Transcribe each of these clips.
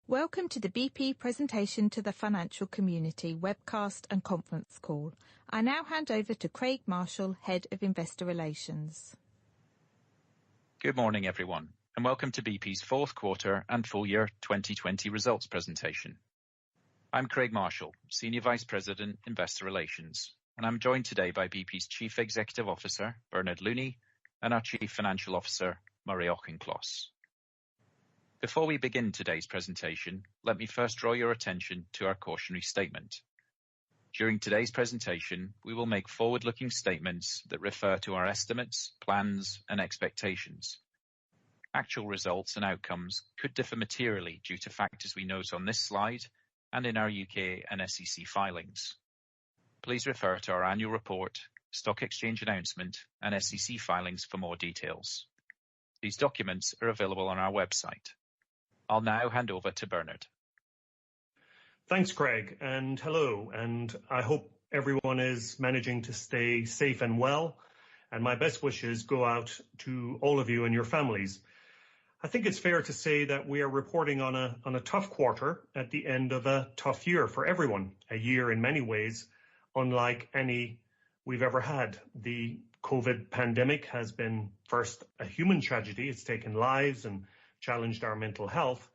Welcome to the BP presentation to the financial community webcast and conference call. I now hand over to Craig Marshall, Head of Investor Relations. Good morning, everyone, and welcome to BP's fourth quarter and full year 2020 results presentation. I'm Craig Marshall, Senior Vice President, Investor Relations, and I'm joined today by BP's Chief Executive Officer, Bernard Looney, and our Chief Financial Officer, Murray Auchincloss. Before we begin today's presentation, let me first draw your attention to our cautionary statement. During today's presentation, we will make forward-looking statements that refer to our estimates, plans, and expectations. Actual results and outcomes could differ materially due to factors we note on this slide and in our UK and SEC filings. Please refer to our annual report, stock exchange announcement, and SEC filings for more details. These documents are available on our website. I'll now hand over to Bernard. Thanks, Craig, and hello, and I hope everyone is managing to stay safe and well, and my best wishes go out to all of you and your families. I think it's fair to say that we are reporting on a tough quarter at the end of a tough year for everyone, a year in many ways unlike any we've ever had. The COVID pandemic has been first a human tragedy. It's taken lives and challenged our mental health.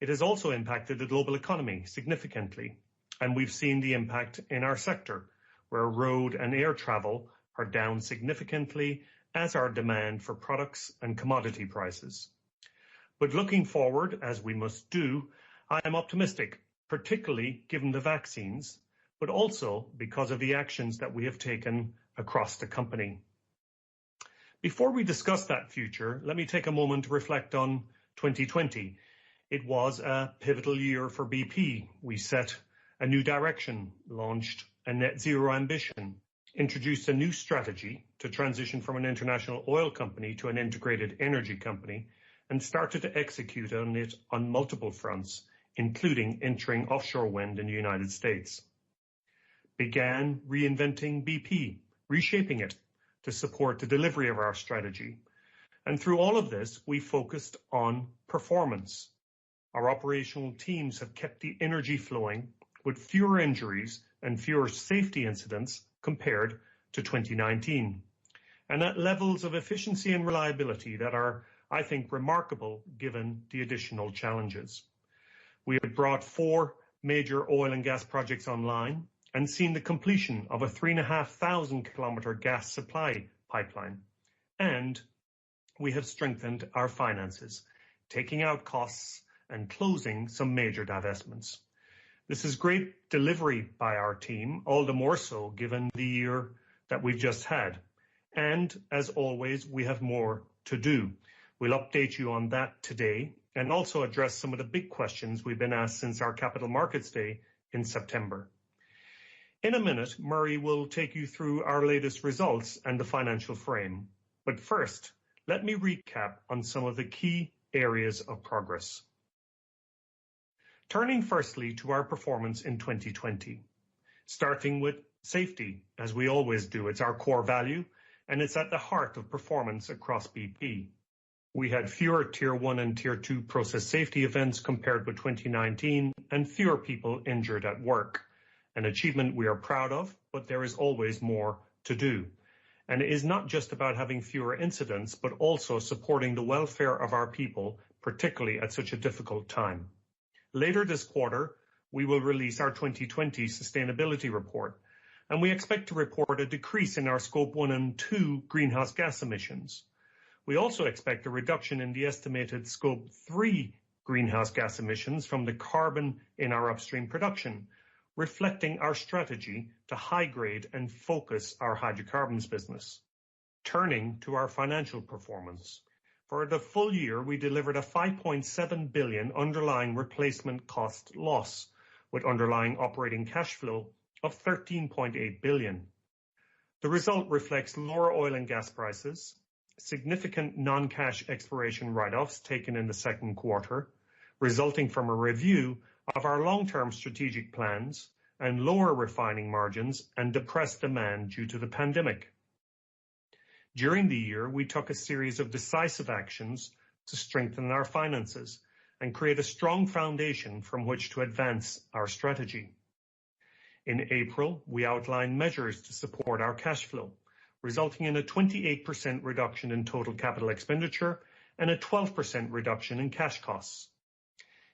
It has also impacted the global economy significantly, and we've seen the impact in our sector, where road and air travel are down significantly, as are demand for products and commodity prices. But looking forward, as we must do, I am optimistic, particularly given the vaccines, but also because of the actions that we have taken across the company. Before we discuss that future, let me take a moment to reflect on 2020. It was a pivotal year for BP. We set a new direction, launched a net zero ambition, introduced a new strategy to transition from an international oil company to an integrated energy company, and started to execute on it on multiple fronts, including entering offshore wind in the United States. Began reinventing BP, reshaping it to support the delivery of our strategy. And through all of this, we focused on performance. Our operational teams have kept the energy flowing with fewer injuries and fewer safety incidents compared to 2019, and at levels of efficiency and reliability that are, I think, remarkable given the additional challenges. We have brought 4 major oil and gas projects online and seen the completion of a 3,500 kilometre gas supply pipeline. And we have strengthened our finances, taking out costs and closing some major divestments. This is great delivery by our team, all the more so given the year that we've just had. And as always, we have more to do. We'll update you on that today and also address some of the big questions we've been asked since our Capital Markets Day in September. In a minute, Murray will take you through our latest results and the financial frame. But first, let me recap on some of the key areas of progress. Turning firstly to our performance in 2020, starting with safety, as we always do. It's our core value, and it's at the heart of performance across BP. We had fewer Tier 1 and Tier 2 process safety events compared with 2019, and fewer people injured at work. An achievement we are proud of, but there is always more to do. And it is not just about having fewer incidents, but also supporting the welfare of our people, particularly at such a difficult time. Later this quarter, we will release our 2020 sustainability report, and we expect to report a decrease in our Scope 1 and 2 greenhouse gas emissions. We also expect a reduction in the estimated Scope 3 greenhouse gas emissions from the carbon in our upstream production, reflecting our strategy to high-grade and focus our hydrocarbons business. Turning to our financial performance. For the full year, we delivered a $5.7 billion underlying replacement cost loss, with underlying operating cash flow of $13.8 billion. The result reflects lower oil and gas prices, significant non-cash exploration write-offs taken in the second quarter, resulting from a review of our long-term strategic plans, and lower refining margins and depressed demand due to the pandemic. During the year, we took a series of decisive actions to strengthen our finances and create a strong foundation from which to advance our strategy. In April, we outlined measures to support our cash flow, resulting in a 28% reduction in total capital expenditure and a 12% reduction in cash costs.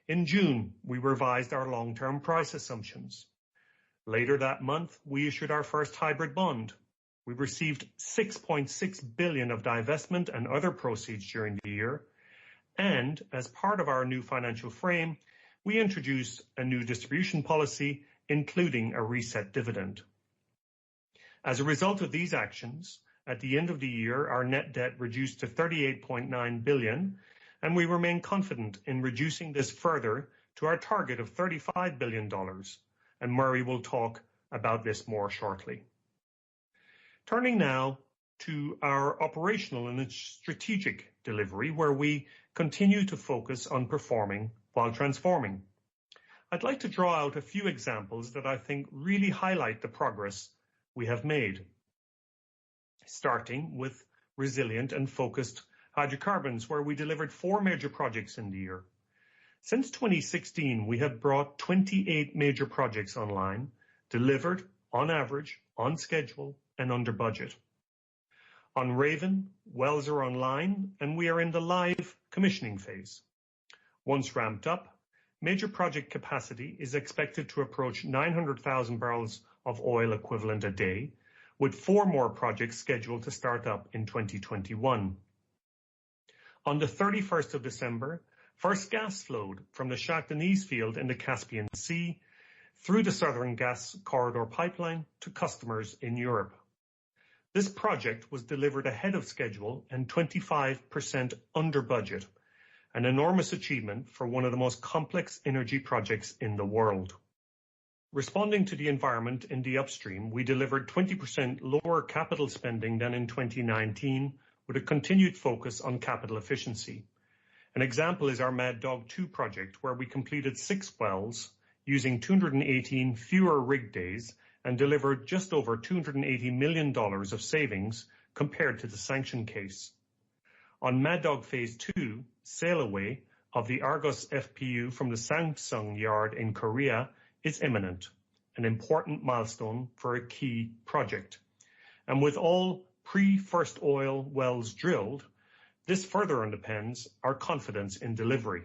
In June, we revised our long-term price assumptions. Later that month, we issued our first hybrid bond. We received $6.6 billion of divestment and other proceeds during the year. And as part of our new financial frame, we introduced a new distribution policy, including a reset dividend. As a result of these actions, at the end of the year, our net debt reduced to $38.9 billion, and we remain confident in reducing this further to our target of $35 billion. And Murray will talk about this more shortly. Turning now to our operational and strategic delivery, where we continue to focus on performing while transforming. I'd like to draw out a few examples that I think really highlight the progress we have made. Starting with resilient and focused hydrocarbons, where we delivered 4 major projects in the year. Since 2016, we have brought 28 major projects online, delivered on average, on schedule, and under budget. On Raven, wells are online, and we are in the live commissioning phase. Once ramped up, major project capacity is expected to approach 900,000 barrels of oil equivalent a day, with 4 more projects scheduled to start up in 2021. On the 31st of December, first gas flowed from the Shah Deniz field in the Caspian Sea through the Southern Gas Corridor pipeline to customers in Europe. This project was delivered ahead of schedule and 25% under budget, an enormous achievement for one of the most complex energy projects in the world. Responding to the environment in the upstream, we delivered 20% lower capital spending than in 2019, with a continued focus on capital efficiency. An example is our Mad Dog 2 project, where we completed 6 wells using 218 fewer rig days and delivered just over $280 million of savings compared to the sanction case. On Mad Dog Phase 2, sail away of the Argos FPU from the Samsung yard in Korea is imminent, an important milestone for a key project. And with all pre-first oil wells drilled, this further underpins our confidence in delivery.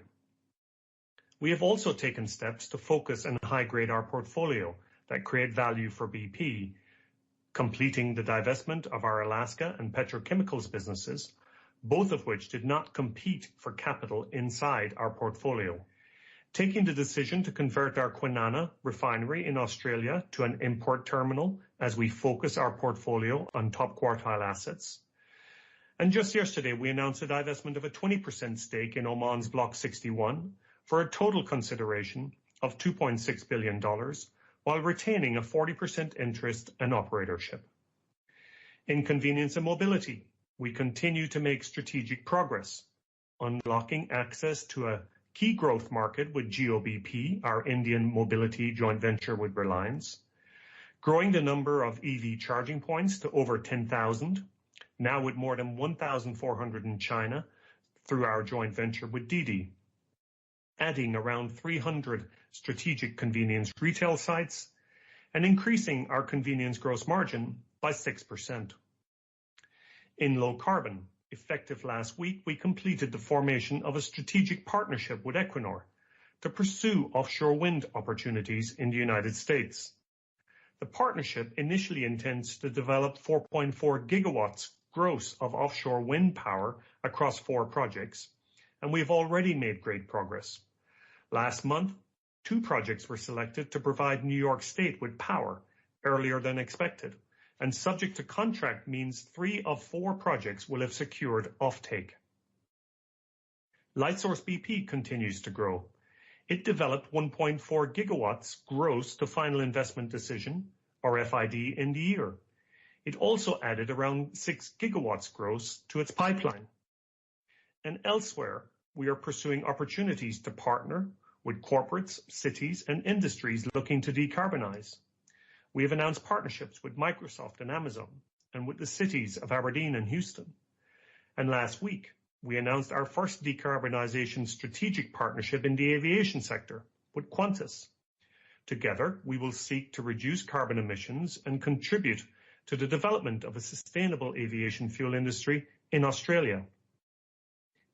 We have also taken steps to focus and high-grade our portfolio that create value for BP, completing the divestment of our Alaska and petrochemicals businesses, both of which did not compete for capital inside our portfolio. Taking the decision to convert our Kwinana refinery in Australia to an import terminal as we focus our portfolio on top quartile assets. And just yesterday, we announced the divestment of a 20% stake in Oman's Block 61 for a total consideration of $2.6 billion, while retaining a 40% interest and operatorship. In convenience and mobility, we continue to make strategic progress, unlocking access to a key growth market with GeoBP, our Indian mobility joint venture with Reliance, growing the number of EV charging points to over 10,000, now with more than 1,400 in China through our joint venture with Didi, adding around 300 strategic convenience retail sites, and increasing our convenience gross margin by 6%. In low carbon, effective last week, we completed the formation of a strategic partnership with Equinor to pursue offshore wind opportunities in the United States. The partnership initially intends to develop 4.4 gigawatts gross of offshore wind power across 4 projects, and we've already made great progress. Last month, 2 projects were selected to provide New York State with power earlier than expected, and subject to contract means 3 of 4 projects will have secured offtake. Lightsource BP continues to grow. It developed 1.4 gigawatts gross to final investment decision, or FID, in the year. It also added around 6 gigawatts gross to its pipeline. And elsewhere, we are pursuing opportunities to partner with corporates, cities, and industries looking to decarbonize. We have announced partnerships with Microsoft and Amazon, and with the cities of Aberdeen and Houston. And last week, we announced our first decarbonisation strategic partnership in the aviation sector with Qantas. Together, we will seek to reduce carbon emissions and contribute to the development of a sustainable aviation fuel industry in Australia.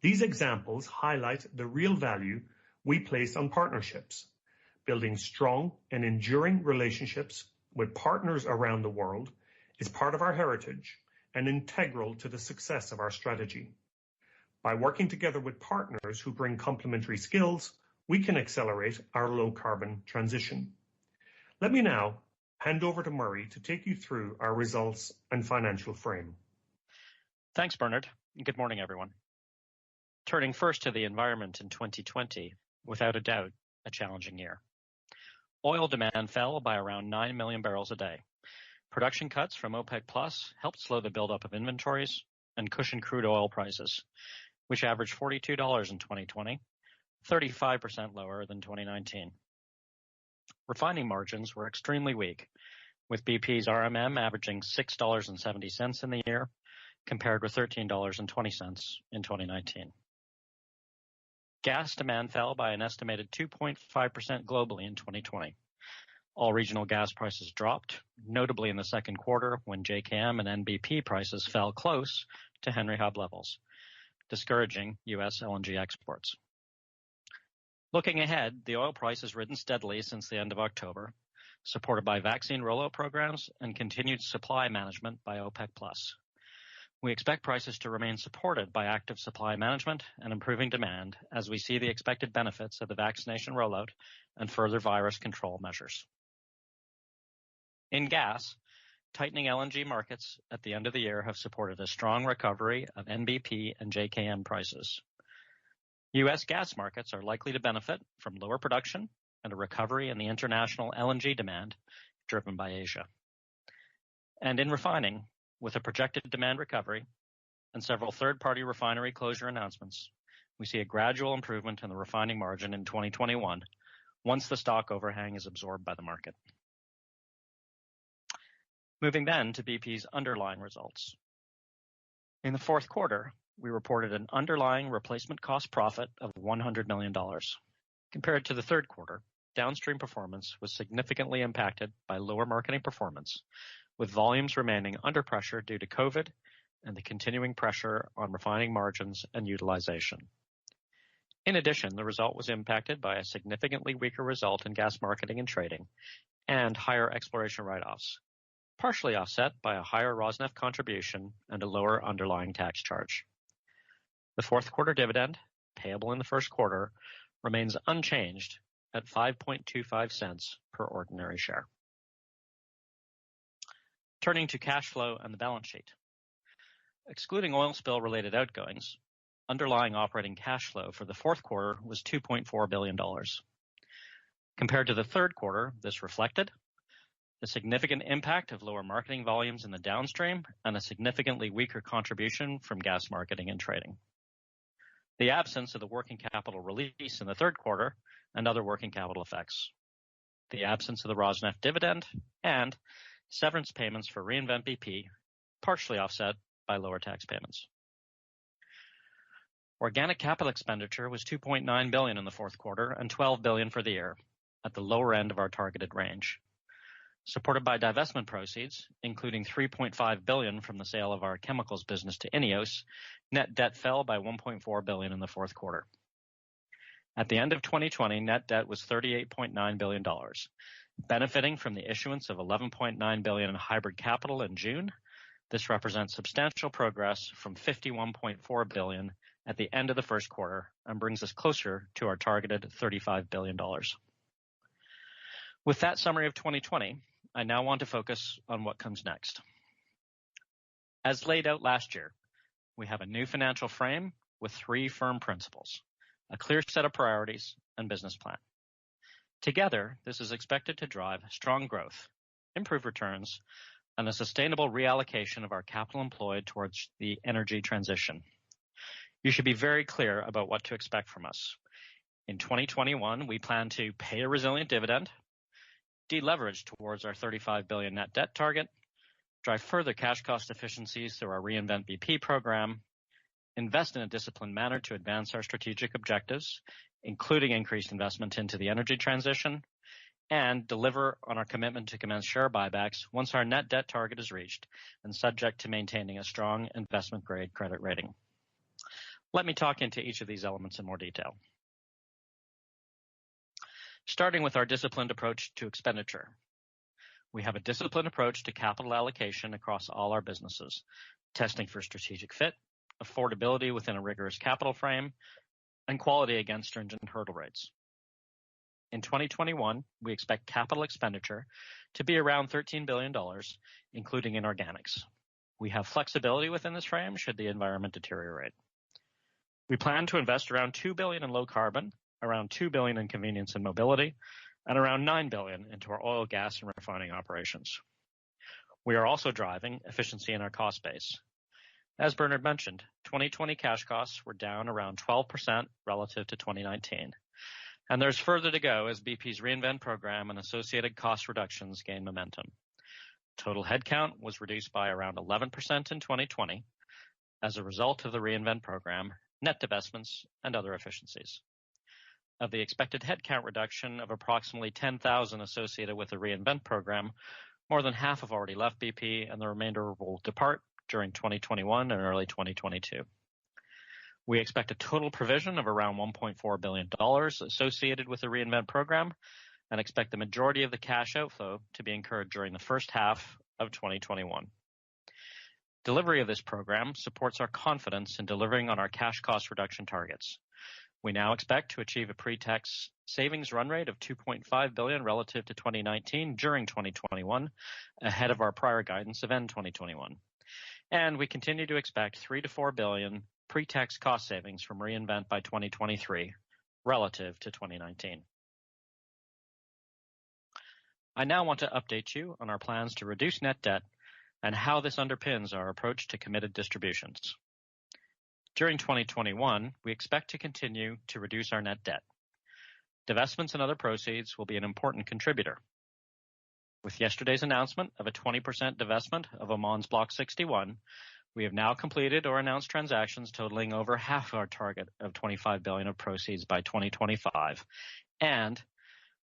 These examples highlight the real value we place on partnerships. Building strong and enduring relationships with partners around the world is part of our heritage and integral to the success of our strategy. By working together with partners who bring complementary skills, we can accelerate our low-carbon transition. Let me now hand over to Murray to take you through our results and financial frame. Thanks, Bernard. Good morning, everyone. Turning first to the environment in 2020, without a doubt, a challenging year. Oil demand fell by around 9 million barrels a day. Production cuts from OPEC Plus helped slow the buildup of inventories and cushion crude oil prices, which averaged $42 in 2020, 35% lower than 2019. Refining margins were extremely weak, with BP's RMM averaging $6.70 in the year, compared with $13.20 in 2019. Gas demand fell by an estimated 2.5% globally in 2020. All regional gas prices dropped, notably in the second quarter when JKM and NBP prices fell close to Henry Hub levels, discouraging U.S. LNG exports. Looking ahead, the oil price has risen steadily since the end of October, supported by vaccine rollout programs and continued supply management by OPEC+. We expect prices to remain supported by active supply management and improving demand as we see the expected benefits of the vaccination rollout and further virus control measures. In gas, tightening LNG markets at the end of the year have supported a strong recovery of NBP and JKM prices. U.S. gas markets are likely to benefit from lower production and a recovery in the international LNG demand driven by Asia. And in refining, with a projected demand recovery and several third-party refinery closure announcements, we see a gradual improvement in the refining margin in 2021 once the stock overhang is absorbed by the market. Moving then to BP's underlying results. In the fourth quarter, we reported an underlying replacement cost profit of $100 million. Compared to the third quarter, downstream performance was significantly impacted by lower marketing performance, with volumes remaining under pressure due to COVID and the continuing pressure on refining margins and utilization. In addition, the result was impacted by a significantly weaker result in gas marketing and trading and higher exploration write-offs, partially offset by a higher Rosneft contribution and a lower underlying tax charge. The fourth quarter dividend, payable in the first quarter, remains unchanged at 5.25 cents per ordinary share. Turning to cash flow and the balance sheet. Excluding oil spill-related outgoings, underlying operating cash flow for the fourth quarter was $2.4 billion. Compared to the third quarter, this reflected the significant impact of lower marketing volumes in the downstream and a significantly weaker contribution from gas marketing and trading. The absence of the working capital release in the third quarter and other working capital effects. The absence of the Rosneft dividend and severance payments for Reinvent BP, partially offset by lower tax payments. Organic capital expenditure was $2.9 billion in the fourth quarter and $12 billion for the year, at the lower end of our targeted range. Supported by divestment proceeds, including $3.5 billion from the sale of our chemicals business to Ineos, net debt fell by $1.4 billion in the fourth quarter. At the end of 2020, net debt was $38.9 billion, benefiting from the issuance of $11.9 billion in hybrid capital in June. This represents substantial progress from $51.4 billion at the end of the first quarter and brings us closer to our targeted $35 billion. With that summary of 2020, I now want to focus on what comes next. As laid out last year, we have a new financial frame with 3 firm principles, a clear set of priorities and business plan. Together, this is expected to drive strong growth, improve returns, and a sustainable reallocation of our capital employed towards the energy transition. You should be very clear about what to expect from us. In 2021, we plan to pay a resilient dividend, deleverage towards our $35 billion net debt target, drive further cash cost efficiencies through our Reinvent BP program, invest in a disciplined manner to advance our strategic objectives, including increased investment into the energy transition, and deliver on our commitment to commence share buybacks once our net debt target is reached and subject to maintaining a strong investment-grade credit rating. Let me talk into each of these elements in more detail. Starting with our disciplined approach to expenditure. We have a disciplined approach to capital allocation across all our businesses, testing for strategic fit, affordability within a rigorous capital frame, and quality against stringent hurdle rates. In 2021, we expect capital expenditure to be around $13 billion, including inorganics. We have flexibility within this frame should the environment deteriorate. We plan to invest around $2 billion in low carbon, around $2 billion in convenience and mobility, and around $9 billion into our oil, gas, and refining operations. We are also driving efficiency in our cost base. As Bernard mentioned, 2020 cash costs were down around 12% relative to 2019. And there's further to go as BP's Reinvent program and associated cost reductions gain momentum. Total headcount was reduced by around 11% in 2020 as a result of the Reinvent program, net divestments, and other efficiencies. Of the expected headcount reduction of approximately 10,000 associated with the Reinvent program, more than half have already left BP and the remainder will depart during 2021 and early 2022. We expect a total provision of around $1.4 billion associated with the Reinvent program and expect the majority of the cash outflow to be incurred during the first half of 2021. Delivery of this program supports our confidence in delivering on our cash cost reduction targets. We now expect to achieve a pre-tax savings run rate of $2.5 billion relative to 2019 during 2021, ahead of our prior guidance of end 2021. And we continue to expect $3 to $4 billion pre-tax cost savings from Reinvent by 2023 relative to 2019. I now want to update you on our plans to reduce net debt and how this underpins our approach to committed distributions. During 2021, we expect to continue to reduce our net debt. Divestments and other proceeds will be an important contributor. With yesterday's announcement of a 20% divestment of Oman's Block 61, we have now completed or announced transactions totaling over half our target of $25 billion of proceeds by 2025, and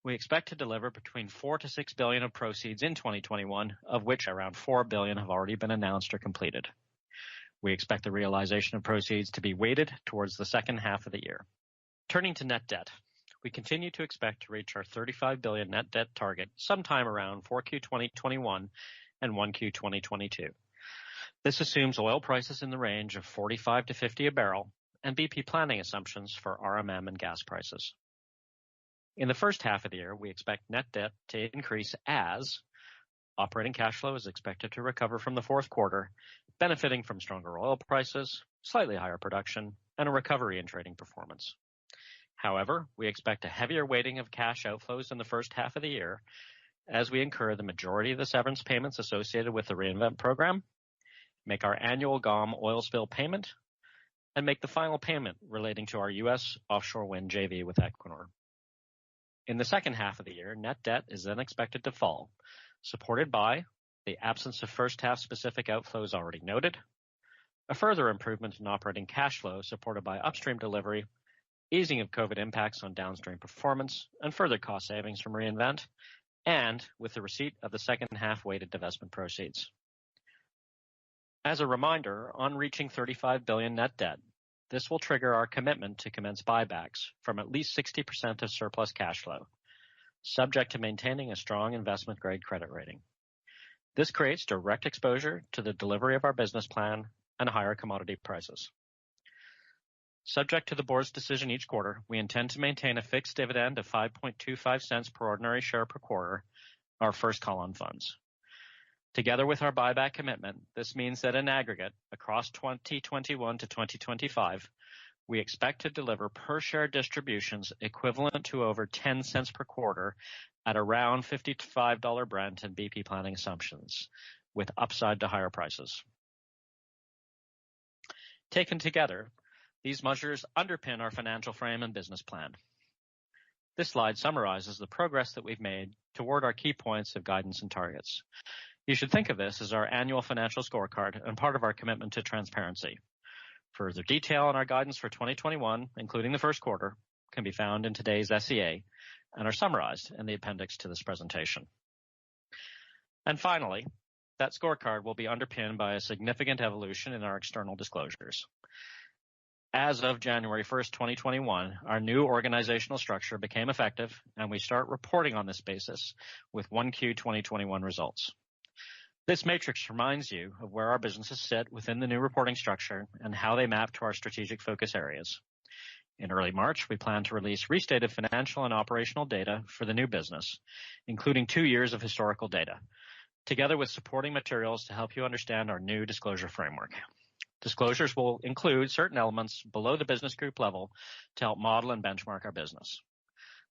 we expect to deliver between $4 to $6 billion of proceeds in 2021, of which around $4 billion have already been announced or completed. We expect the realization of proceeds to be weighted towards the second half of the year. Turning to net debt, we continue to expect to reach our $35 billion net debt target sometime around 4Q 2021 and 1Q 2022. This assumes oil prices in the range of 45 to 50 a barrel and BP planning assumptions for RMM and gas prices. In the first half of the year, we expect net debt to increase as operating cash flow is expected to recover from the fourth quarter, benefiting from stronger oil prices, slightly higher production, and a recovery in trading performance. However, we expect a heavier weighting of cash outflows in the first half of the year as we incur the majority of the severance payments associated with the Reinvent program, make our annual GOM oil spill payment, and make the final payment relating to our U.S. offshore wind JV with Equinor. In the second half of the year, net debt is then expected to fall, supported by the absence of first half specific outflows already noted, a further improvement in operating cash flow supported by upstream delivery, easing of COVID impacts on downstream performance, and further cost savings from Reinvent, and with the receipt of the second half weighted divestment proceeds. As a reminder, on reaching $35 billion net debt, this will trigger our commitment to commence buybacks from at least 60% of surplus cash flow, subject to maintaining a strong investment-grade credit rating. This creates direct exposure to the delivery of our business plan and higher commodity prices. Subject to the board's decision each quarter, we intend to maintain a fixed dividend of 5.25 cents per ordinary share per quarter, our first call on funds. Together with our buyback commitment, this means that in aggregate, across 2021 to 2025, we expect to deliver per share distributions equivalent to over 10 cents per quarter at around $55 Brent and BP planning assumptions, with upside to higher prices. Taken together, these measures underpin our financial frame and business plan. This slide summarizes the progress that we've made toward our key points of guidance and targets. You should think of this as our annual financial scorecard and part of our commitment to transparency. Further detail on our guidance for 2021, including the first quarter, can be found in today's SEA and are summarized in the appendix to this presentation. And finally, that scorecard will be underpinned by a significant evolution in our external disclosures. As of January 1st, 2021, our new organizational structure became effective, and we start reporting on this basis with 1Q 2021 results. This matrix reminds you of where our businesses sit within the new reporting structure and how they map to our strategic focus areas. In early March, we plan to release restated financial and operational data for the new business, including 2 years of historical data, together with supporting materials to help you understand our new disclosure framework. Disclosures will include certain elements below the business group level to help model and benchmark our business.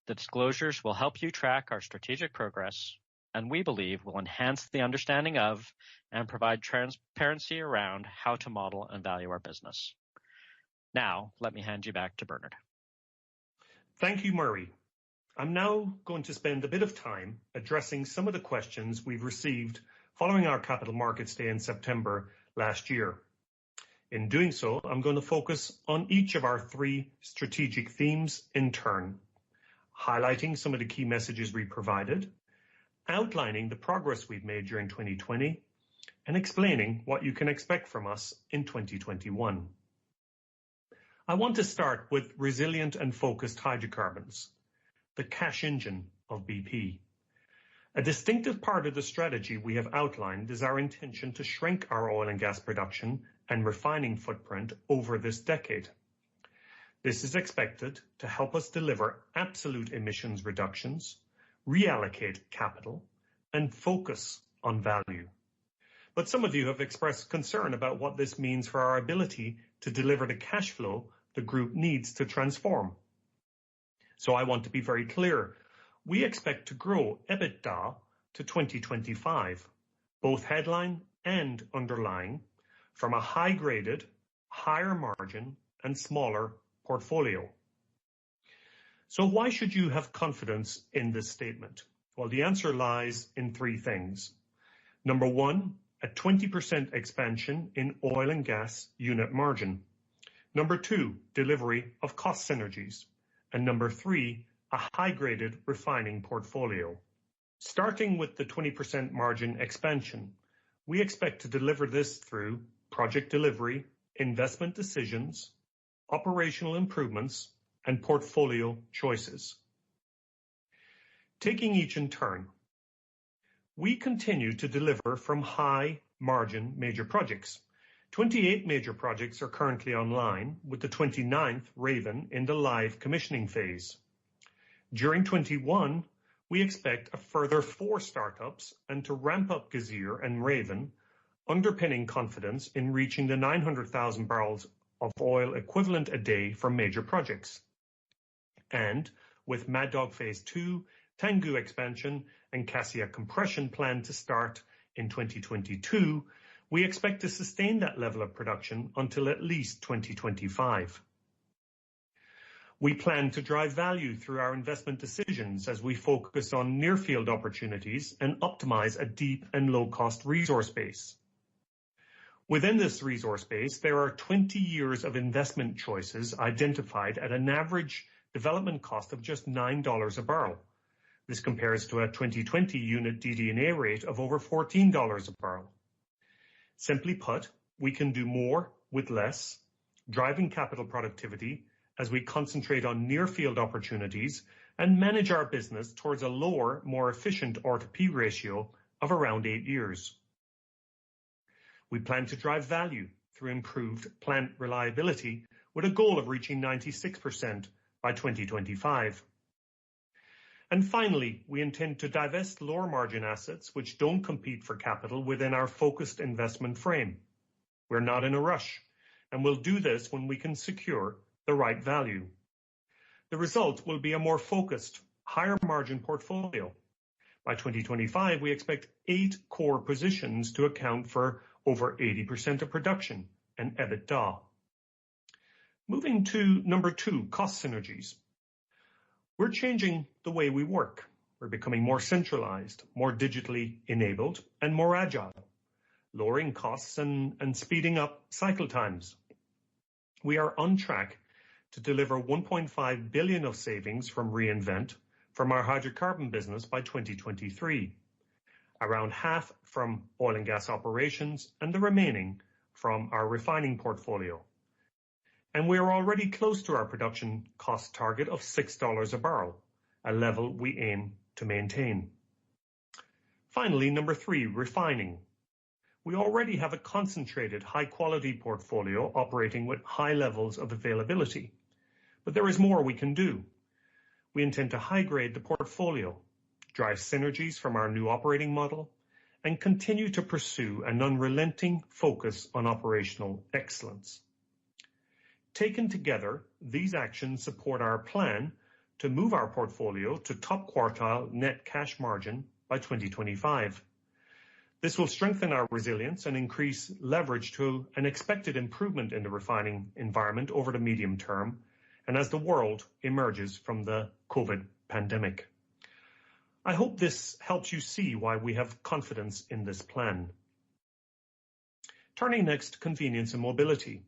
The disclosures will help you track our strategic progress, and we believe will enhance the understanding of and provide transparency around how to model and value our business. Now, let me hand you back to Bernard. Thank you, Murray. I'm now going to spend a bit of time addressing some of the questions we've received following our Capital Markets Day in September last year. In doing so, I'm going to focus on each of our 3 strategic themes in turn, highlighting some of the key messages we provided, outlining the progress we've made during 2020, and explaining what you can expect from us in 2021. I want to start with resilient and focused hydrocarbons, the cash engine of BP. A distinctive part of the strategy we have outlined is our intention to shrink our oil and gas production and refining footprint over this decade. This is expected to help us deliver absolute emissions reductions, reallocate capital, and focus on value. But some of you have expressed concern about what this means for our ability to deliver the cash flow the group needs to transform. So I want to be very clear. We expect to grow EBITDA to 2025, both headline and underlying, from a high-graded, higher margin and smaller portfolio. So why should you have confidence in this statement? Well, the answer lies in 3 things. Number 1, a 20% expansion in oil and gas unit margin. Number 2, delivery of cost synergies. And number 3, a high-graded refining portfolio. Starting with the 20% margin expansion, we expect to deliver this through project delivery, investment decisions, operational improvements, and portfolio choices. Taking each in turn, we continue to deliver from high-margin major projects. 28 major projects are currently online, with the 29th, Raven, in the live commissioning phase. During 21, we expect a further 4 startups and to ramp up Gazir and Raven, underpinning confidence in reaching the 900,000 barrels of oil equivalent a day from major projects. And with Mad Dog Phase 2, Tangguh expansion and Cassia compression planned to start in 2022, we expect to sustain that level of production until at least 2025. We plan to drive value through our investment decisions as we focus on near-field opportunities and optimize a deep and low-cost resource base. Within this resource base, there are 20 years of investment choices identified at an average development cost of just $9 a barrel. This compares to a 2020 unit DD&A rate of over $14 a barrel. Simply put, we can do more with less, driving capital productivity as we concentrate on near-field opportunities and manage our business towards a lower, more efficient R2P ratio of around 8 years. We plan to drive value through improved plant reliability with a goal of reaching 96% by 2025. And finally, we intend to divest lower margin assets which don't compete for capital within our focused investment frame. We're not in a rush, and we'll do this when we can secure the right value. The result will be a more focused, higher margin portfolio. By 2025, we expect 8 core positions to account for over 80% of production and EBITDA. Moving to number 2, cost synergies. We're changing the way we work. We're becoming more centralized, more digitally enabled, and more agile, lowering costs and speeding up cycle times. We are on track to deliver 1.5 billion of savings from Reinvent from our hydrocarbon business by 2023, around half from oil and gas operations and the remaining from our refining portfolio. And we are already close to our production cost target of $6 a barrel, a level we aim to maintain. Finally, number 3, refining. We already have a concentrated, high-quality portfolio operating with high levels of availability. But there is more we can do. We intend to high-grade the portfolio, drive synergies from our new operating model, and continue to pursue an unrelenting focus on operational excellence. Taken together, these actions support our plan to move our portfolio to top quartile net cash margin by 2025. This will strengthen our resilience and increase leverage to an expected improvement in the refining environment over the medium term and as the world emerges from the COVID pandemic. I hope this helps you see why we have confidence in this plan. Turning next to convenience and mobility.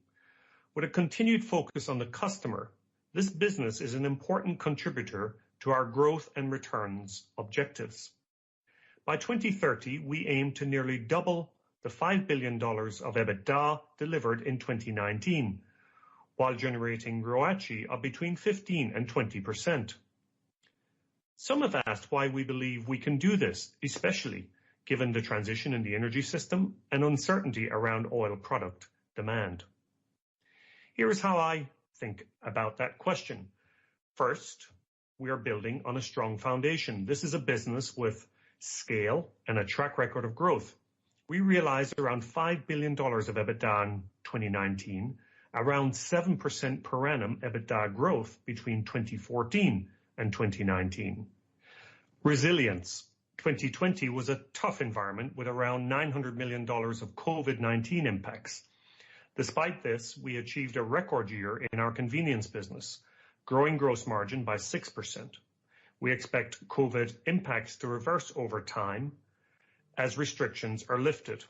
With a continued focus on the customer, this business is an important contributor to our growth and returns objectives. By 2030, we aim to nearly double the $5 billion of EBITDA delivered in 2019, while generating ROACE of between 15 and 20%. Some have asked why we believe we can do this, especially given the transition in the energy system and uncertainty around oil product demand. Here is how I think about that question. First, we are building on a strong foundation. This is a business with scale and a track record of growth. We realized around $5 billion of EBITDA in 2019, around 7% per annum EBITDA growth between 2014 and 2019. Resilience. 2020 was a tough environment with around $900 million of COVID-19 impacts. Despite this, we achieved a record year in our convenience business, growing gross margin by 6%. We expect COVID impacts to reverse over time as restrictions are lifted.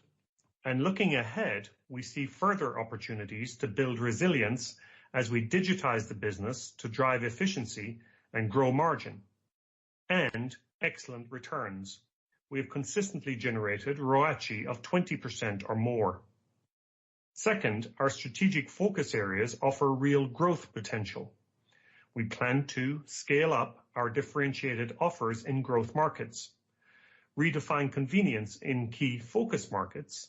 And looking ahead, we see further opportunities to build resilience as we digitize the business to drive efficiency and grow margin. And excellent returns. We have consistently generated ROACE of 20% or more. Second, our strategic focus areas offer real growth potential. We plan to scale up our differentiated offers in growth markets, redefine convenience in key focus markets,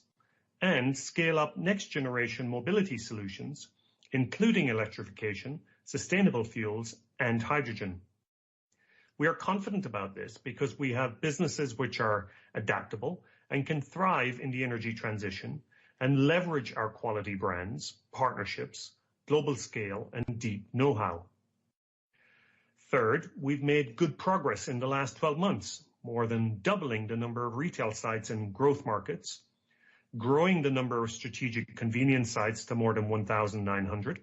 and scale up next-generation mobility solutions, including electrification, sustainable fuels, and hydrogen. We are confident about this because we have businesses which are adaptable and can thrive in the energy transition and leverage our quality brands, partnerships, global scale, and deep know-how. Third, we've made good progress in the last 12 months, more than doubling the number of retail sites in growth markets, growing the number of strategic convenience sites to more than 1,900,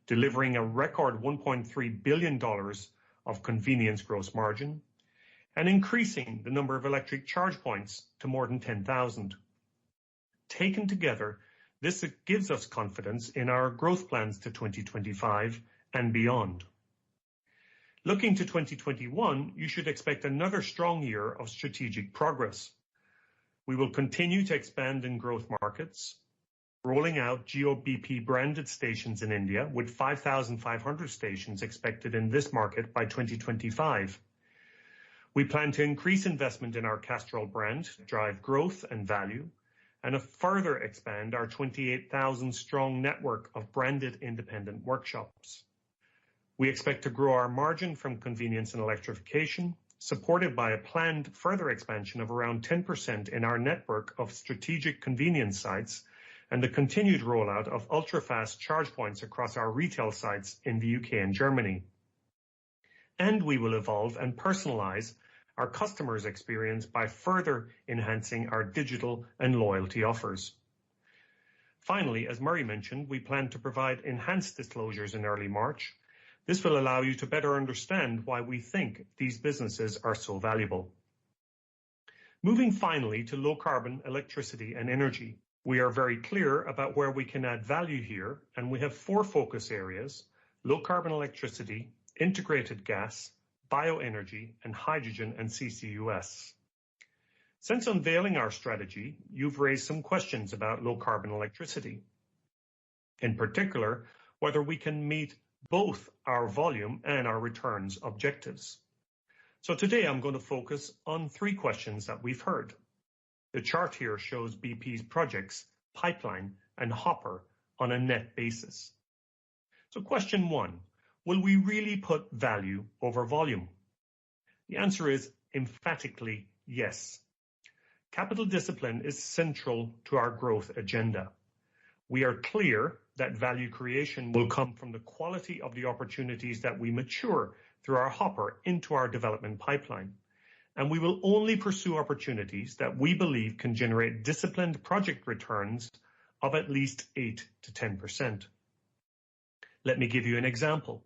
delivering a record $1.3 billion of convenience gross margin, and increasing the number of electric charge points to more than 10,000. Taken together, this gives us confidence in our growth plans to 2025 and beyond. Looking to 2021, you should expect another strong year of strategic progress. We will continue to expand in growth markets, rolling out GeoBP branded stations in India with 5,500 stations expected in this market by 2025. We plan to increase investment in our Castrol brand to drive growth and value, and further expand our 28,000 strong network of branded independent workshops. We expect to grow our margin from convenience and electrification, supported by a planned further expansion of around 10% in our network of strategic convenience sites and the continued rollout of ultra-fast charge points across our retail sites in the UK and Germany. And we will evolve and personalize our customers' experience by further enhancing our digital and loyalty offers. Finally, as Murray mentioned, we plan to provide enhanced disclosures in early March. This will allow you to better understand why we think these businesses are so valuable. Moving finally to low carbon electricity and energy, We are very clear about where we can add value here, and we have 4 focus areas: low carbon electricity, integrated gas, bioenergy, and hydrogen and CCUS. Since unveiling our strategy, you've raised some questions about low carbon electricity. In particular, whether we can meet both our volume and our returns objectives. So today I'm going to focus on 3 questions that we've heard. The chart here shows BP's projects, pipeline, and hopper on a net basis. So question 1, will we really put value over volume? The answer is emphatically yes. Capital discipline is central to our growth agenda. We are clear that value creation will come from the quality of the opportunities that we mature through our hopper into our development pipeline. And we will only pursue opportunities that we believe can generate disciplined project returns of at least 8 to 10%. Let me give you an example.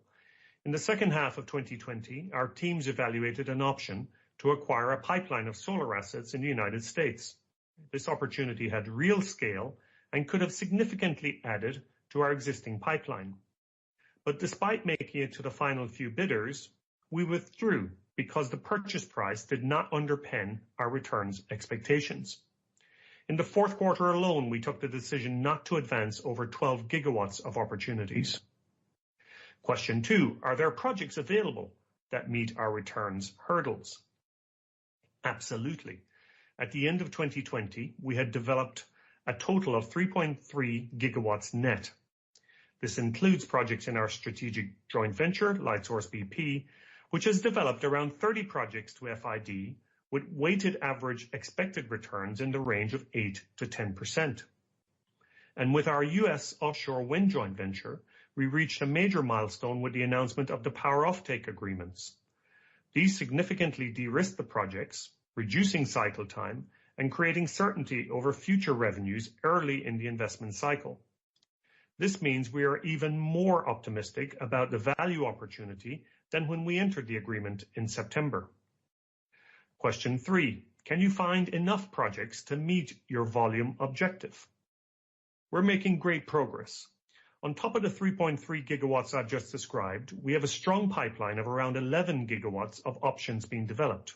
In the second half of 2020, our teams evaluated an option to acquire a pipeline of solar assets in the United States. This opportunity had real scale and could have significantly added to our existing pipeline. But despite making it to the final few bidders, we withdrew because the purchase price did not underpin our returns expectations. In the fourth quarter alone, we took the decision not to advance over 12 gigawatts of opportunities. Question 2, are there projects available that meet our returns hurdles? Absolutely. At the end of 2020, we had developed a total of 3.3 gigawatts net. This includes projects in our strategic joint venture, Lightsource BP, which has developed around 30 projects to FID with weighted average expected returns in the range of 8 to 10%. And with our US offshore wind joint venture, we reached a major milestone with the announcement of the power offtake agreements. These significantly de-risk the projects, reducing cycle time and creating certainty over future revenues early in the investment cycle. This means we are even more optimistic about the value opportunity than when we entered the agreement in September. Question 3, can you find enough projects to meet your volume objective? We're making great progress. On top of the 3.3 gigawatts I've just described, we have a strong pipeline of around 11 gigawatts of options being developed.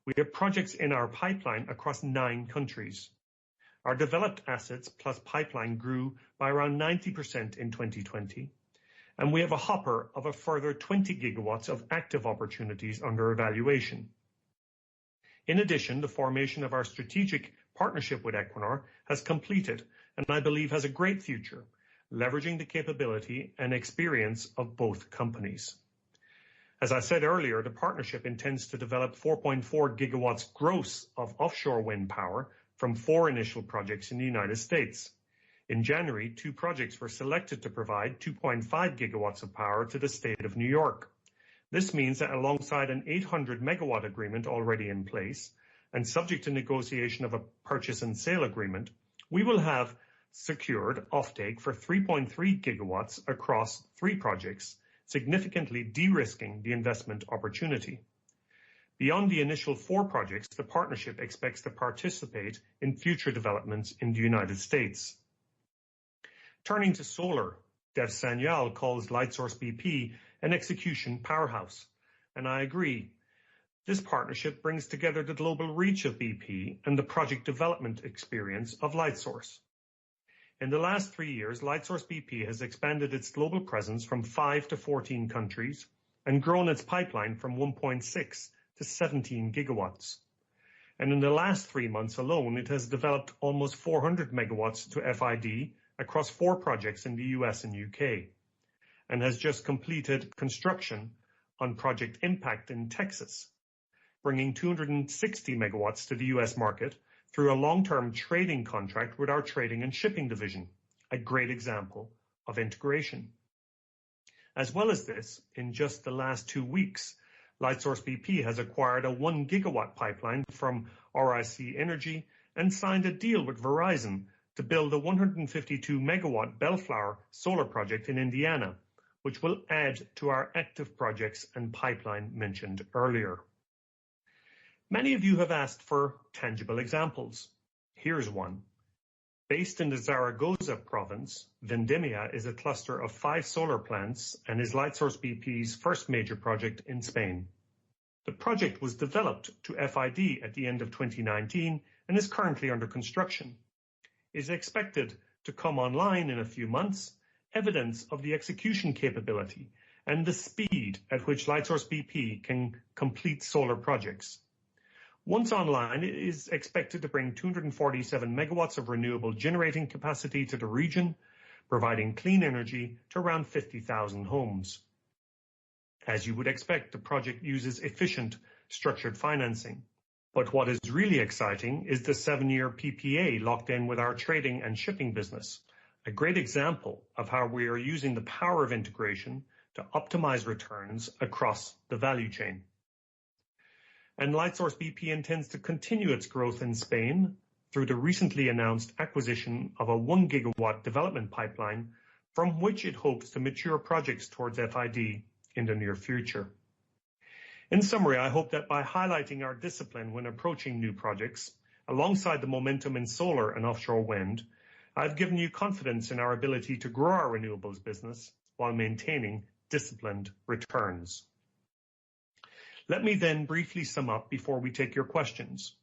We have projects in our pipeline across 9 countries. Our developed assets plus pipeline grew by around 90% in 2020, and we have a hopper of a further 20 gigawatts of active opportunities under evaluation. In addition, the formation of our strategic partnership with Equinor has completed, and I believe has a great future, leveraging the capability and experience of both companies. As I said earlier, the partnership intends to develop 4.4 gigawatts gross of offshore wind power from 4 initial projects in the United States. In January, 2 projects were selected to provide 2.5 gigawatts of power to the state of New York. This means that alongside an 800 megawatt agreement already in place, and subject to negotiation of a purchase and sale agreement, we will have secured offtake for 3.3 gigawatts across 3 projects, significantly de-risking the investment opportunity. Beyond the initial 4 projects, the partnership expects to participate in future developments in the United States. Turning to solar, Dev Sanyal calls Lightsource BP an execution powerhouse, and I agree. This partnership brings together the global reach of BP and the project development experience of Lightsource. In the last 3 years, Lightsource BP has expanded its global presence from 5 to 14 countries and grown its pipeline from 1.6 to 17 gigawatts. And in the last 3 months alone, it has developed almost 400 megawatts to FID across 4 projects in the US and UK, and has just completed construction on Project Impact in Texas, bringing 260 megawatts to the US market through a long-term trading contract with our trading and shipping division, a great example of integration. As well as this, in just the last 2 weeks, Lightsource BP has acquired a 1 gigawatt pipeline from RIC Energy and signed a deal with Verizon to build a 152 megawatt Bellflower solar project in Indiana, which will add to our active projects and pipeline mentioned earlier. Many of you have asked for tangible examples. Here's one. Based in the Zaragoza province, Vendimia is a cluster of 5 solar plants and is Lightsource BP's first major project in Spain. The project was developed to FID at the end of 2019 and is currently under construction. It is expected to come online in a few months, evidence of the execution capability and the speed at which Lightsource BP can complete solar projects. Once online, it is expected to bring 247 megawatts of renewable generating capacity to the region, providing clean energy to around 50,000 homes. As you would expect, the project uses efficient structured financing. But what is really exciting is the 7-year PPA locked in with our trading and shipping business, a great example of how we are using the power of integration to optimize returns across the value chain. And Lightsource BP intends to continue its growth in Spain through the recently announced acquisition of a 1 gigawatt development pipeline from which it hopes to mature projects towards FID in the near future. In summary, I hope that by highlighting our discipline when approaching new projects, alongside the momentum in solar and offshore wind, I've given you confidence in our ability to grow our renewables business while maintaining disciplined returns. Let me then briefly sum up before we take your questions.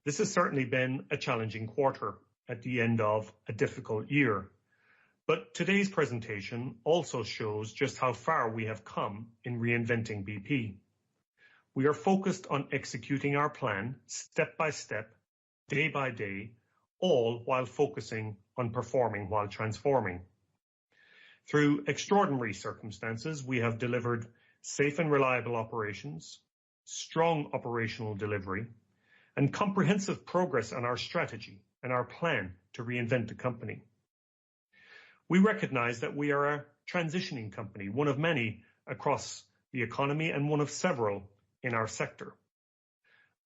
This has certainly been a challenging quarter at the end of a difficult year. But today's presentation also shows just how far we have come in reinventing BP. We are focused on executing our plan step by step, day by day, all while focusing on performing while transforming. Through extraordinary circumstances, we have delivered safe and reliable operations, strong operational delivery, and comprehensive progress on our strategy and our plan to reinvent the company. We recognize that we are a transitioning company, one of many across the economy and one of several in our sector.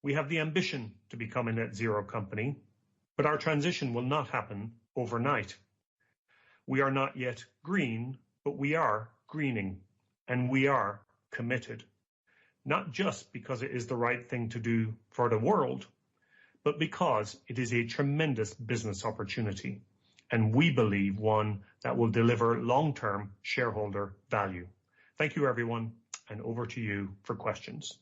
We have the ambition to become a net zero company, but our transition will not happen overnight. We are not yet green, but we are greening, and we are committed, not just because it is the right thing to do for the world, but because it is a tremendous business opportunity, and we believe one that will deliver long-term shareholder value. Thank you, everyone, and over to you for questions.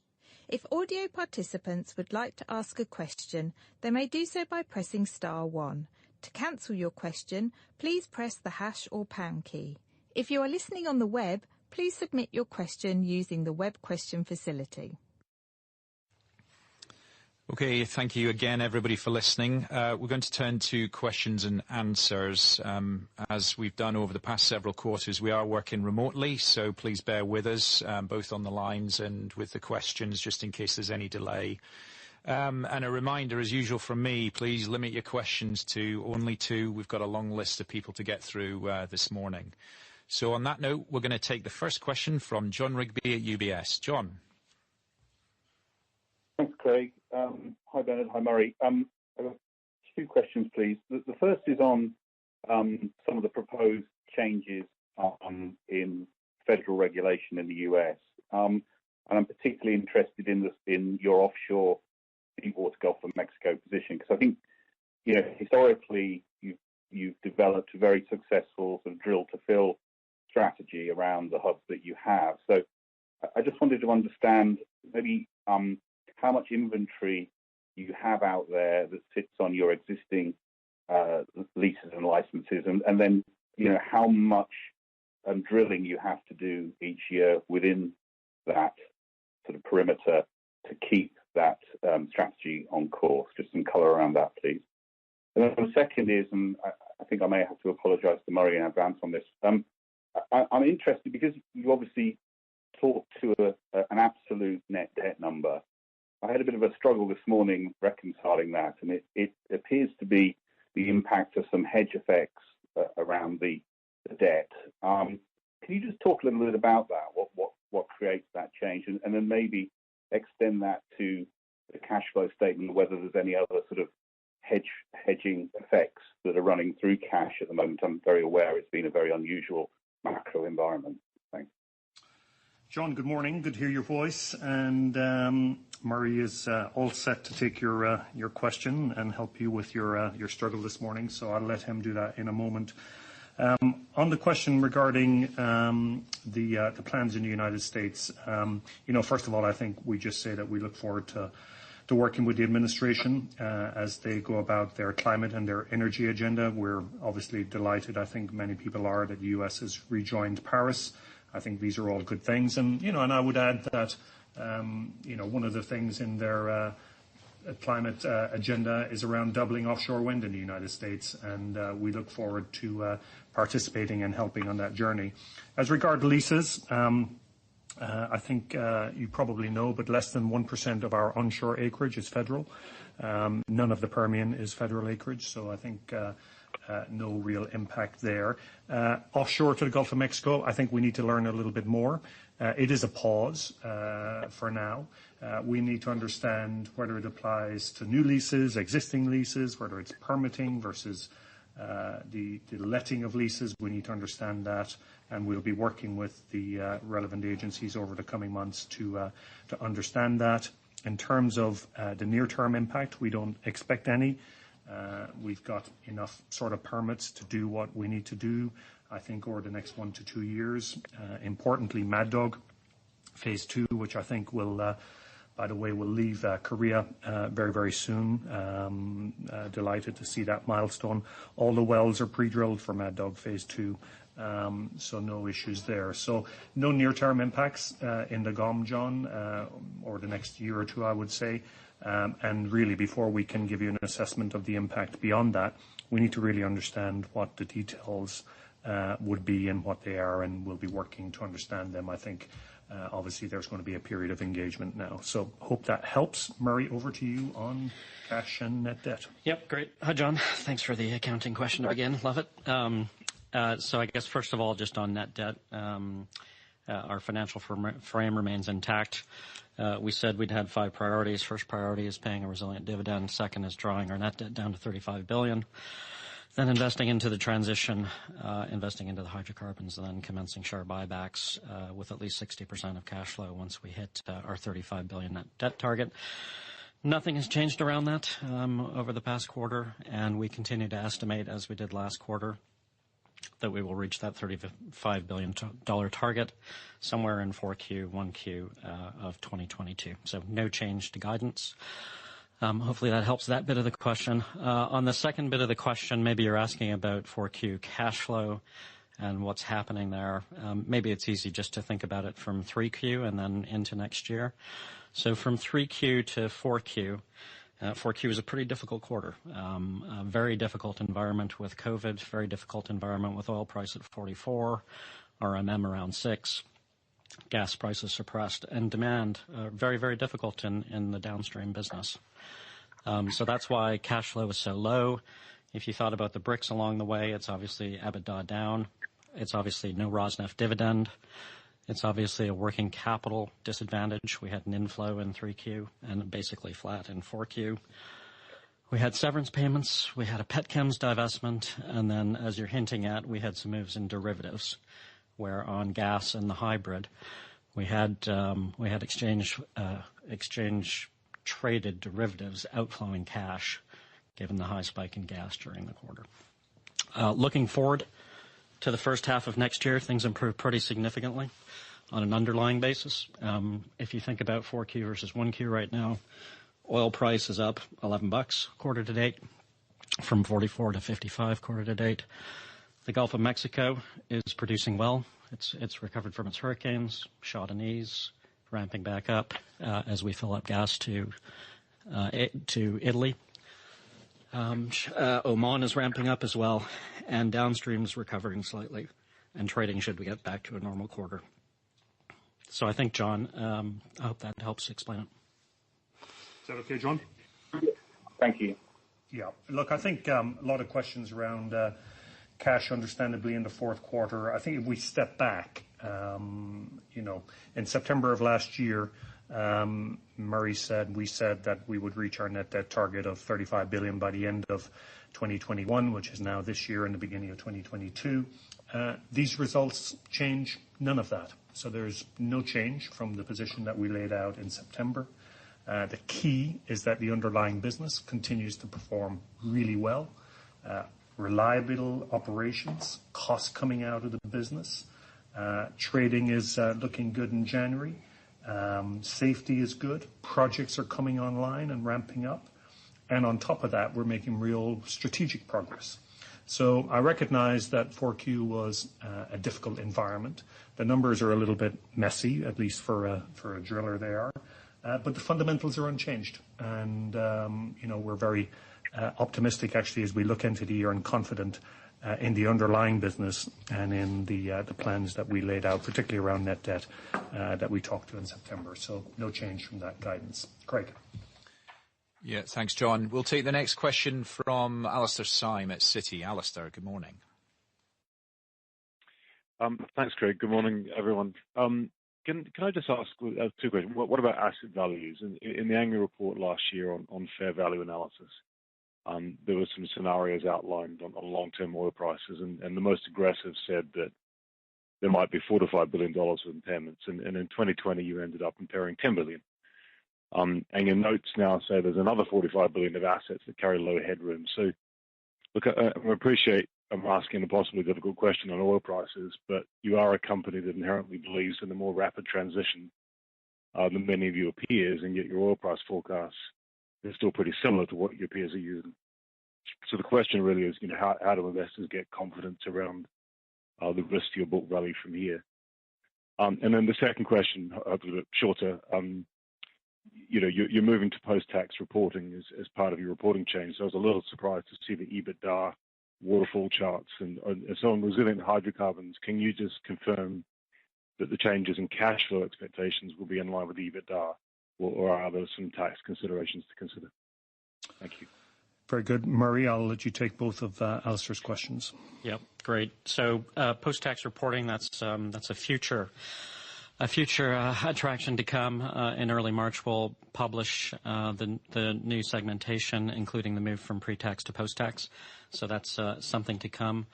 If audio participants would like to ask a question, they may do so by pressing *1. To cancel your question, please press the hash or pound key. If you are listening on the web, please submit your question using the web question facility. Okay, thank you again, everybody, for listening. We're going to turn to questions and answers. As we've done over the past several quarters, we are working remotely, so please bear with us, both on the lines and with the questions, just in case there's any delay. And a reminder, as usual from me, please limit your questions to only 2. We've got a long list of people to get through this morning. So on that note, we're going to take the first question from John Rigby at UBS. John. Thanks, Craig. Hi, Bernard. Hi, Murray. I've got 2 questions, please. The first is on some of the proposed changes in federal regulation in the US. And I'm particularly interested in your offshore deepwater Gulf of Mexico position, because I think, historically, you've developed a very successful sort of drill-to-fill strategy around the hubs that you have. So I just wanted to understand maybe how much inventory you have out there that sits on your existing leases and licenses, and then how much drilling you have to do each year within that sort of perimeter to keep that strategy on course. Just some colour around that, please. And then the second is, and I think I may have to apologise to Murray in advance on this. I'm interested because you obviously talked to an absolute net debt number. I had a bit of a struggle this morning reconciling that, and it appears to be the impact of some hedge effects around the debt. Can you just talk a little bit about that? What creates that change, and then maybe extend that to the cash flow statement, whether there's any other sort of hedging effects that are running through cash at the moment? I'm very aware it's been a very unusual macro environment. Thanks. John, good morning. Good to hear your voice. And Murray is all set to take your question and help you with your struggle this morning. So I'll let him do that in a moment. On the question regarding the plans in the United States, first of all, I think we just say that we look forward to working with the administration as they go about their climate and their energy agenda. We're obviously delighted, I think many people are, that the US has rejoined Paris. I think these are all good things. And I would add that, one of the things in their climate agenda is around doubling offshore wind in the United States. And we look forward to participating and helping on that journey. As regard leases, I think you probably know, but less than 1% of our onshore acreage is federal. None of the Permian is federal acreage, so I think no real impact there. Offshore to the Gulf of Mexico, I think we need to learn a little bit more. It is a pause for now. We need to understand whether it applies to new leases, existing leases, whether it's permitting versus the letting of leases. We need to understand that, and we'll be working with the relevant agencies over the coming months to understand that. In terms of the near-term impact, we don't expect any. We've got enough sort of permits to do what we need to do, I think, over the next 1 to 2 years. Importantly, Mad Dog Phase 2, which I think will, by the way, will leave Korea very, very soon. Delighted to see that milestone. All the wells are pre-drilled for Mad Dog Phase 2, so no issues there. So no near-term impacts in the GOM, John, over the next year or two, I would say. And really, before we can give you an assessment of the impact beyond that, we need to really understand what the details would be and what they are, and we'll be working to understand them. I think, obviously, there's going to be a period of engagement now. So hope that helps. Murray, over to you on cash and net debt. Yep, great. Hi, John. Thanks for the accounting question to begin. Love it. So I guess, first of all, just on net debt, our financial frame remains intact. We said we'd had 5 priorities. First priority is paying a resilient dividend. Second is drawing our net debt down to $35 billion. Then investing into the transition, investing into the hydrocarbons, and then commencing share buybacks with at least 60% of cash flow once we hit our $35 billion net debt target. Nothing has changed around that over the past quarter, and we continue to estimate, as we did last quarter, that we will reach that $35 billion target somewhere in 4Q, 1Q of 2022. So no change to guidance. Hopefully that helps that bit of the question. On the second bit of the question, maybe you're asking about 4Q cash flow and what's happening there. Maybe it's easy just to think about it from 3Q and then into next year. So from 3Q to 4Q, 4Q is a pretty difficult quarter. A very difficult environment with COVID, very difficult environment with oil price at 44, RMM around 6, gas prices suppressed, and demand very, very difficult in the downstream business. So that's why cash flow is so low. If you thought about the bricks along the way, it's obviously EBITDA down. It's obviously no Rosneft dividend. It's obviously a working capital disadvantage. We had an inflow in 3Q and basically flat in 4Q. We had severance payments. We had a petchems divestment. And then, as you're hinting at, we had some moves in derivatives, where on gas and the hybrid, we had exchange traded derivatives outflowing cash, given the high spike in gas during the quarter. Looking forward to the first half of next year, things improve pretty significantly on an underlying basis. If you think about 4Q versus 1Q right now, oil price is up $11 quarter to date, from 44 to 55 quarter to date. The Gulf of Mexico is producing well. It's recovered from its hurricanes, shot an ease, ramping back up as we fill up gas to Italy. Oman is ramping up as well, and downstream is recovering slightly, and trading should get back to a normal quarter. So I think, John, I hope that helps explain it. Is that okay, John? Thank you. Yeah. Look, I think a lot of questions around cash, understandably, in the fourth quarter. I think if we step back, in September of last year, we said that we would reach our net debt target of $35 billion by the end of 2021, which is now this year and the beginning of 2022. These results change none of that. So there's no change from the position that we laid out in September. The key is that the underlying business continues to perform really well. Reliable operations, costs coming out of the business. Trading is looking good in January. Safety is good. Projects are coming online and ramping up. And on top of that, we're making real strategic progress. So I recognize that 4Q was a difficult environment. The numbers are a little bit messy, at least for a driller they are. But the fundamentals are unchanged. And, we're very optimistic, actually, as we look into the year and confident in the underlying business and in the plans that we laid out, particularly around net debt that we talked to in September. So no change from that guidance. Craig. Yeah, thanks, John. We'll take the next question from Alastair Syme at Citi. Alastair, good morning. Thanks, Craig. Good morning, everyone. Can I just ask two questions? What about asset values? In the annual report last year on fair value analysis, there were some scenarios outlined on long-term oil prices, and the most aggressive said that there might be $4 to $5 billion of impairments, and in 2020 you ended up impairing $10 billion. And your notes now say there's another $45 billion of assets that carry low headroom. So, look, I appreciate I'm asking a possibly difficult question on oil prices, but you are a company that inherently believes in a more rapid transition than many of your peers, and yet your oil price forecasts is still pretty similar to what your peers are using. So the question really is, how do investors get confidence around the risk to your book value from here? And then the second question, hopefully a bit shorter. You're moving to post-tax reporting as part of your reporting change. So I was a little surprised to see the EBITDA waterfall charts and so on resilient hydrocarbons. Can you just confirm that the changes in cash flow expectations will be in line with EBITDA, or are there some tax considerations to consider? Thank you. Very good. Murray, I'll let you take both of Alistair's questions. Yep, great. So post-tax reporting, that's a future attraction to come. In early March, we'll publish the new segmentation, including the move from pre-tax to post-tax. So that's something to come.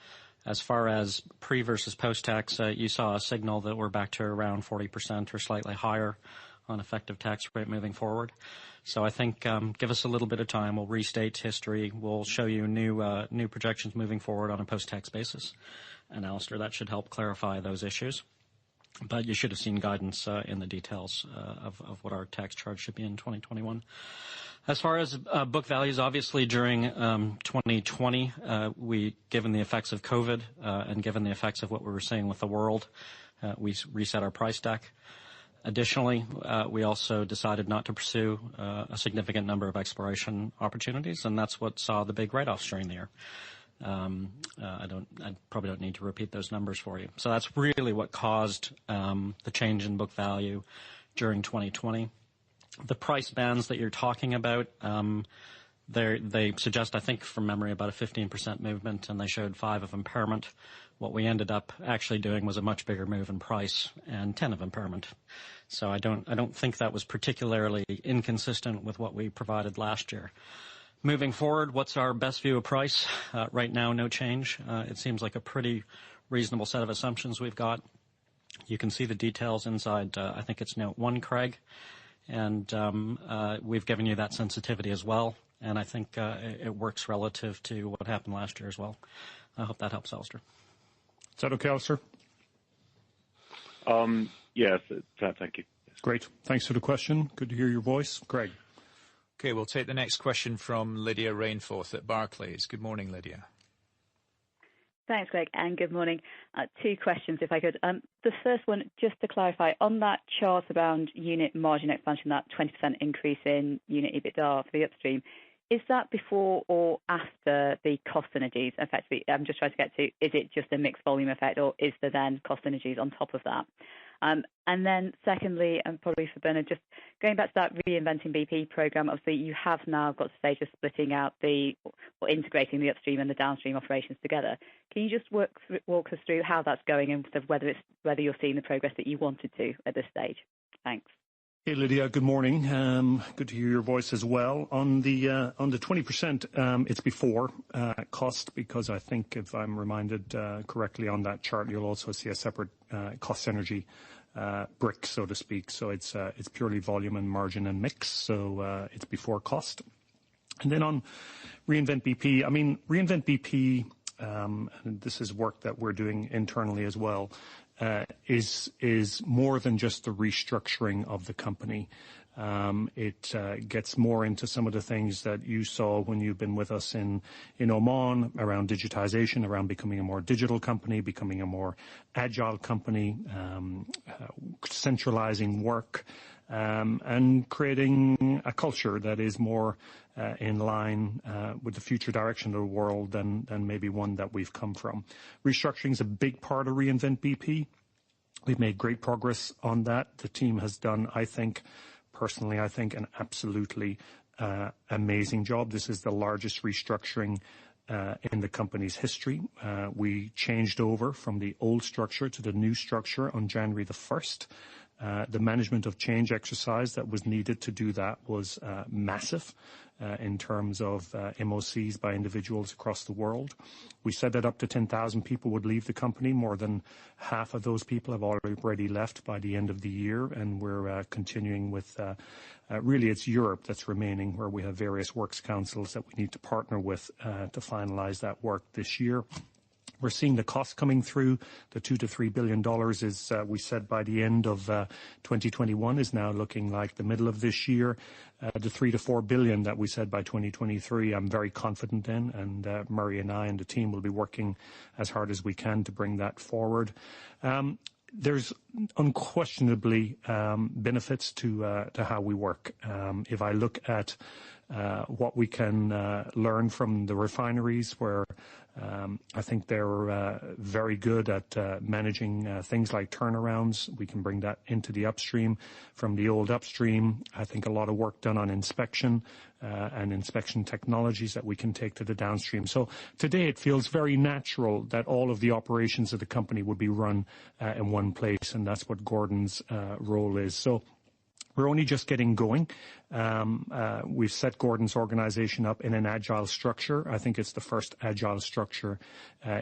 As far as pre versus post-tax, you saw a signal that we're back to around 40% or slightly higher on effective tax rate moving forward. So I think give us a little bit of time. We'll restate history. We'll show you new projections moving forward on a post-tax basis. And Alistair, that should help clarify those issues. But you should have seen guidance in the details of what our tax charge should be in 2021. As far as book values, obviously during 2020, given the effects of COVID and given the effects of what we were seeing with the world, we reset our price deck. Additionally, we also decided not to pursue a significant number of exploration opportunities, and that's what saw the big write-offs during the year. I probably don't need to repeat those numbers for you. So that's really what caused the change in book value during 2020. The price bands that you're talking about, they suggest, I think from memory, about a 15% movement, and they showed 5 of impairment. What we ended up actually doing was a much bigger move in price and 10 of impairment. So I don't think that was particularly inconsistent with what we provided last year. Moving forward, what's our best view of price? Right now, no change. It seems like a pretty reasonable set of assumptions we've got. You can see the details inside, I think it's note 1, Craig. And we've given you that sensitivity as well. And I think it works relative to what happened last year as well. I hope that helps, Alistair. Is that okay, Alistair? Yes, thank you. Great. Thanks for the question. Good to hear your voice. Craig. Okay, we'll take the next question from Lydia Rainforth at Barclays. Good morning, Lydia. Thanks, Greg, and good morning. 2 questions, if I could. The first one, just to clarify, on that chart around unit margin expansion, that 20% increase in unit EBITDA for the upstream, is that before or after the cost synergies? Effectively, I'm just trying to get to, is it just a mixed volume effect, or is there then cost synergies on top of that? And then secondly, and probably for Bernard, just going back to that Reinventing BP program, obviously you have now got to the stage of splitting out or integrating the upstream and the downstream operations together. Can you just walk us through how that's going and sort of whether you're seeing the progress that you wanted to at this stage? Thanks. Hey, Lydia, good morning. Good to hear your voice as well. On the 20%, it's before cost, because I think if I'm reminded correctly on that chart, you'll also see a separate cost synergy brick, so to speak. So it's purely volume and margin and mix. So it's before cost. And then on Reinvent BP, I mean, Reinvent BP, and this is work that we're doing internally as well, is more than just the restructuring of the company. It gets more into some of the things that you saw when you've been with us in Oman around digitization, around becoming a more digital company, becoming a more agile company, centralizing work, and creating a culture that is more in line with the future direction of the world than maybe one that we've come from. Restructuring is a big part of Reinvent BP. We've made great progress on that. The team has done, personally, I think, an absolutely amazing job. This is the largest restructuring in the company's history. We changed over from the old structure to the new structure on January the 1st. The management of change exercise that was needed to do that was massive in terms of MOCs by individuals across the world. We said that up to 10,000 people would leave the company. More than half of those people have already left by the end of the year, and we're continuing with really it's Europe that's remaining, where we have various works councils that we need to partner with to finalize that work this year. We're seeing the cost coming through. The $2 to $3 billion is, we said by the end of 2021 is now looking like the middle of this year. The $3 to $4 billion that we said by 2023, I'm very confident in, and Murray and I and the team will be working as hard as we can to bring that forward. There's unquestionably benefits to how we work. If I look at what we can learn from the refineries, where I think they're very good at managing things like turnarounds. We can bring that into the upstream. From the old upstream, I think a lot of work done on inspection and inspection technologies that we can take to the downstream. So today it feels very natural that all of the operations of the company would be run in one place, and that's what Gordon's role is. So we're only just getting going. We've set Gordon's organization up in an agile structure. I think it's the first agile structure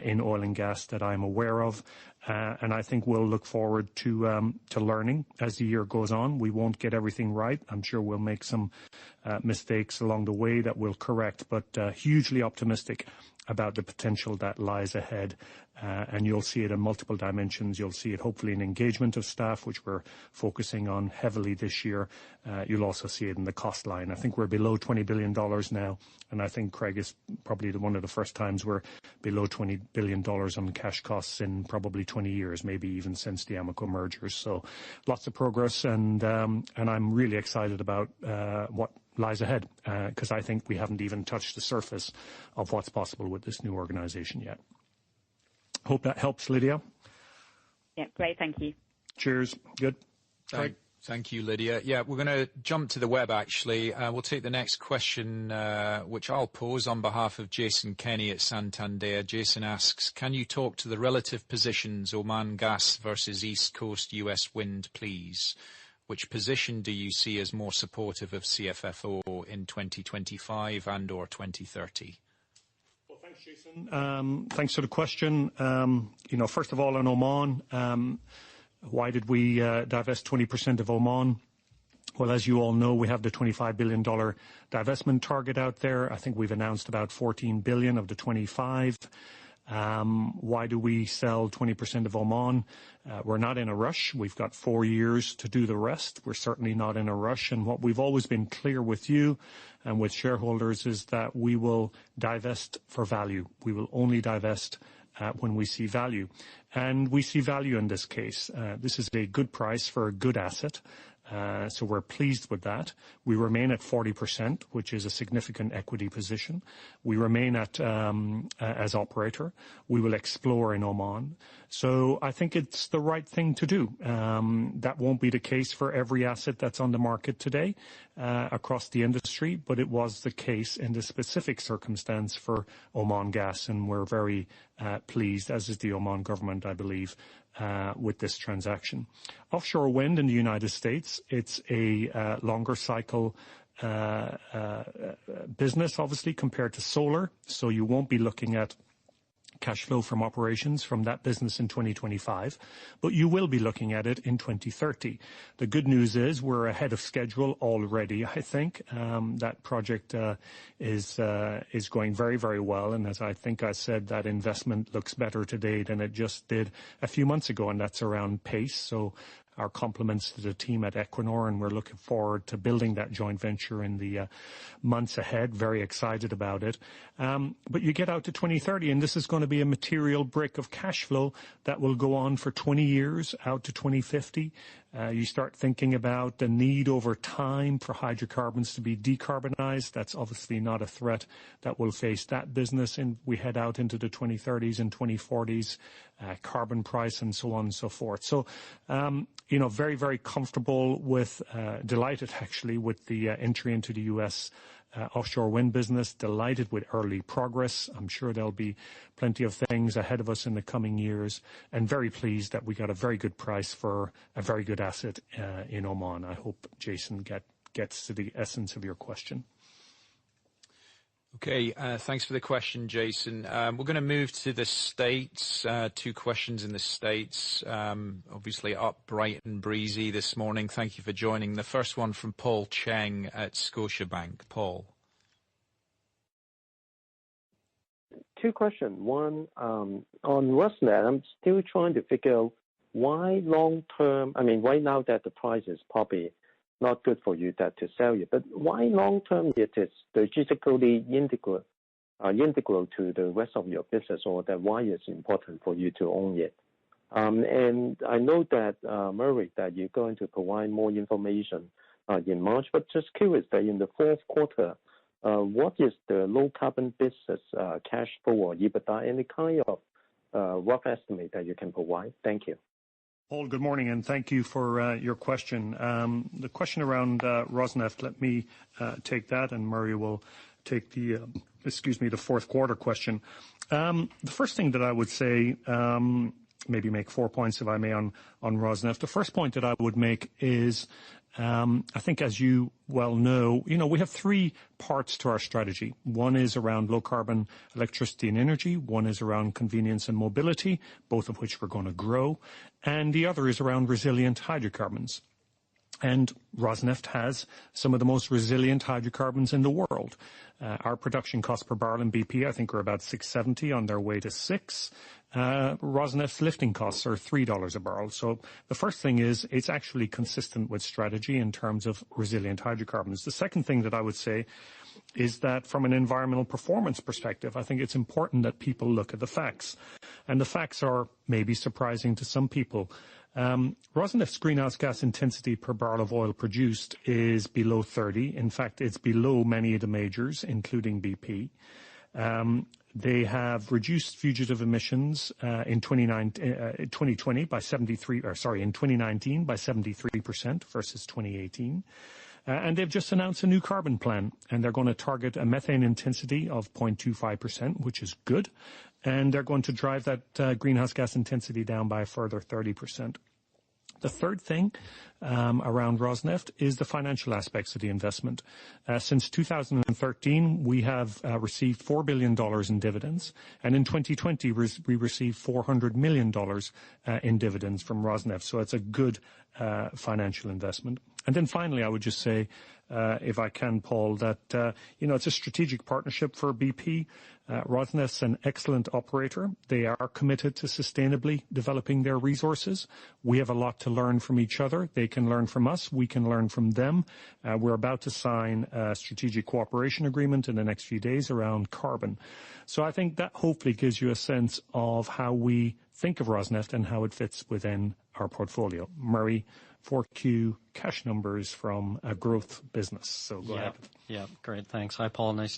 in oil and gas that I'm aware of. And I think we'll look forward to learning as the year goes on. We won't get everything right. I'm sure we'll make some mistakes along the way that we'll correct, but hugely optimistic about the potential that lies ahead. And you'll see it in multiple dimensions. You'll see it hopefully in engagement of staff, which we're focusing on heavily this year. You'll also see it in the cost line. I think we're below $20 billion now, and I think, Craig, is probably one of the first times we're below $20 billion on cash costs in probably 20 years, maybe even since the Amoco mergers. So lots of progress, and I'm really excited about what lies ahead, because I think we haven't even touched the surface of what's possible with this new organization yet. Hope that helps, Lydia. Yeah, great. Thank you. Cheers. Good. Thank you, Lydia. Yeah, we're going to jump to the web, actually. We'll take the next question, which I'll pose on behalf of Jason Kenny at Santander. Jason asks, can you talk to the relative positions Oman gas versus East Coast US wind, please? Which position do you see as more supportive of CFFO in 2025 and or 2030? Well, thanks, Jason. Thanks for the question. First of all, on Oman, why did we divest 20% of Oman? Well, as you all know, we have the $25 billion divestment target out there. I think we've announced about $14 billion of the 25. Why do we sell 20% of Oman? We're not in a rush. We've got 4 years to do the rest. We're certainly not in a rush. And what we've always been clear with you and with shareholders is that we will divest for value. We will only divest when we see value. And we see value in this case. This is a good price for a good asset. So we're pleased with that. We remain at 40%, which is a significant equity position. We remain as operator. We will explore in Oman. So I think it's the right thing to do. That won't be the case for every asset that's on the market today across the industry, but it was the case in this specific circumstance for Oman Gas, and we're very pleased, as is the Oman government, I believe, with this transaction. Offshore wind in the United States, it's a longer cycle business, obviously, compared to solar. So you won't be looking at cash flow from operations from that business in 2025, but you will be looking at it in 2030. The good news is we're ahead of schedule already, I think. That project is going very, very well, and as I think I said, that investment looks better today than it just did a few months ago, and that's around pace. So our compliments to the team at Equinor, and we're looking forward to building that joint venture in the months ahead. Very excited about it. But you get out to 2030, and this is going to be a material brick of cash flow that will go on for 20 years, out to 2050. You start thinking about the need over time for hydrocarbons to be decarbonized. That's obviously not a threat that will face that business, and we head out into the 2030s and 2040s, carbon price and so on and so forth. So, very, very comfortable with, delighted actually with the entry into the U.S. Offshore wind business, delighted with early progress. I'm sure there'll be plenty of things ahead of us in the coming years, and very pleased that we got a very good price for a very good asset in Oman. I hope Jason gets to the essence of your question. Okay, thanks for the question, Jason. We're going to move to the States. 2 questions in the States. Obviously up bright and breezy this morning. Thank you for joining. The first one from Paul Cheng at Scotiabank. Paul. 2 questions. One, on Rosneft, I'm still trying to figure out why long term, right now that the price is probably not good for you to sell it, but why long term it is strategically integral to the rest of your business, or that why it's important for you to own it? And I know that, Murray, that you're going to provide more information in March, but just curious that in the fourth quarter, what is the low carbon business cash flow or EBITDA, any kind of rough estimate that you can provide? Thank you. Paul, good morning, and thank you for your question. The question around Rosneft, let me take that, and Murray will take the fourth quarter question. The first thing that I would say, maybe make 4 points, if I may, on Rosneft. The first point that I would make is, I think as you well know, we have 3 parts to our strategy. One is around low carbon electricity and energy. One is around convenience and mobility, both of which we're going to grow. And the other is around resilient hydrocarbons. And Rosneft has some of the most resilient hydrocarbons in the world. Our production cost per barrel in BP, I think, are about $6.70 on their way to $6. Rosneft's lifting costs are $3 a barrel. So the first thing is it's actually consistent with strategy in terms of resilient hydrocarbons. The second thing that I would say is that from an environmental performance perspective, I think it's important that people look at the facts. And the facts are maybe surprising to some people. Rosneft's greenhouse gas intensity per barrel of oil produced is below 30. In fact, it's below many of the majors, including BP. They have reduced fugitive emissions in 2020 by 2019 by 73% versus 2018. And they've just announced a new carbon plan, and they're going to target a methane intensity of 0.25%, which is good. And they're going to drive that greenhouse gas intensity down by a further 30%. The third thing around Rosneft is the financial aspects of the investment. Since 2013, we have received $4 billion in dividends, and in 2020 we received $400 million in dividends from Rosneft. So it's a good financial investment. And then finally, I would just say, if I can, Paul, that it's a strategic partnership for BP. Rosneft's an excellent operator. They are committed to sustainably developing their resources. We have a lot to learn from each other. They can learn from us. We can learn from them. We're about to sign a strategic cooperation agreement in the next few days around carbon. So I think that hopefully gives you a sense of how we think of Rosneft and how it fits within our portfolio. Murray, 4Q cash numbers from a growth business. So go ahead. Yeah, great. Thanks. Hi, Paul. Thanks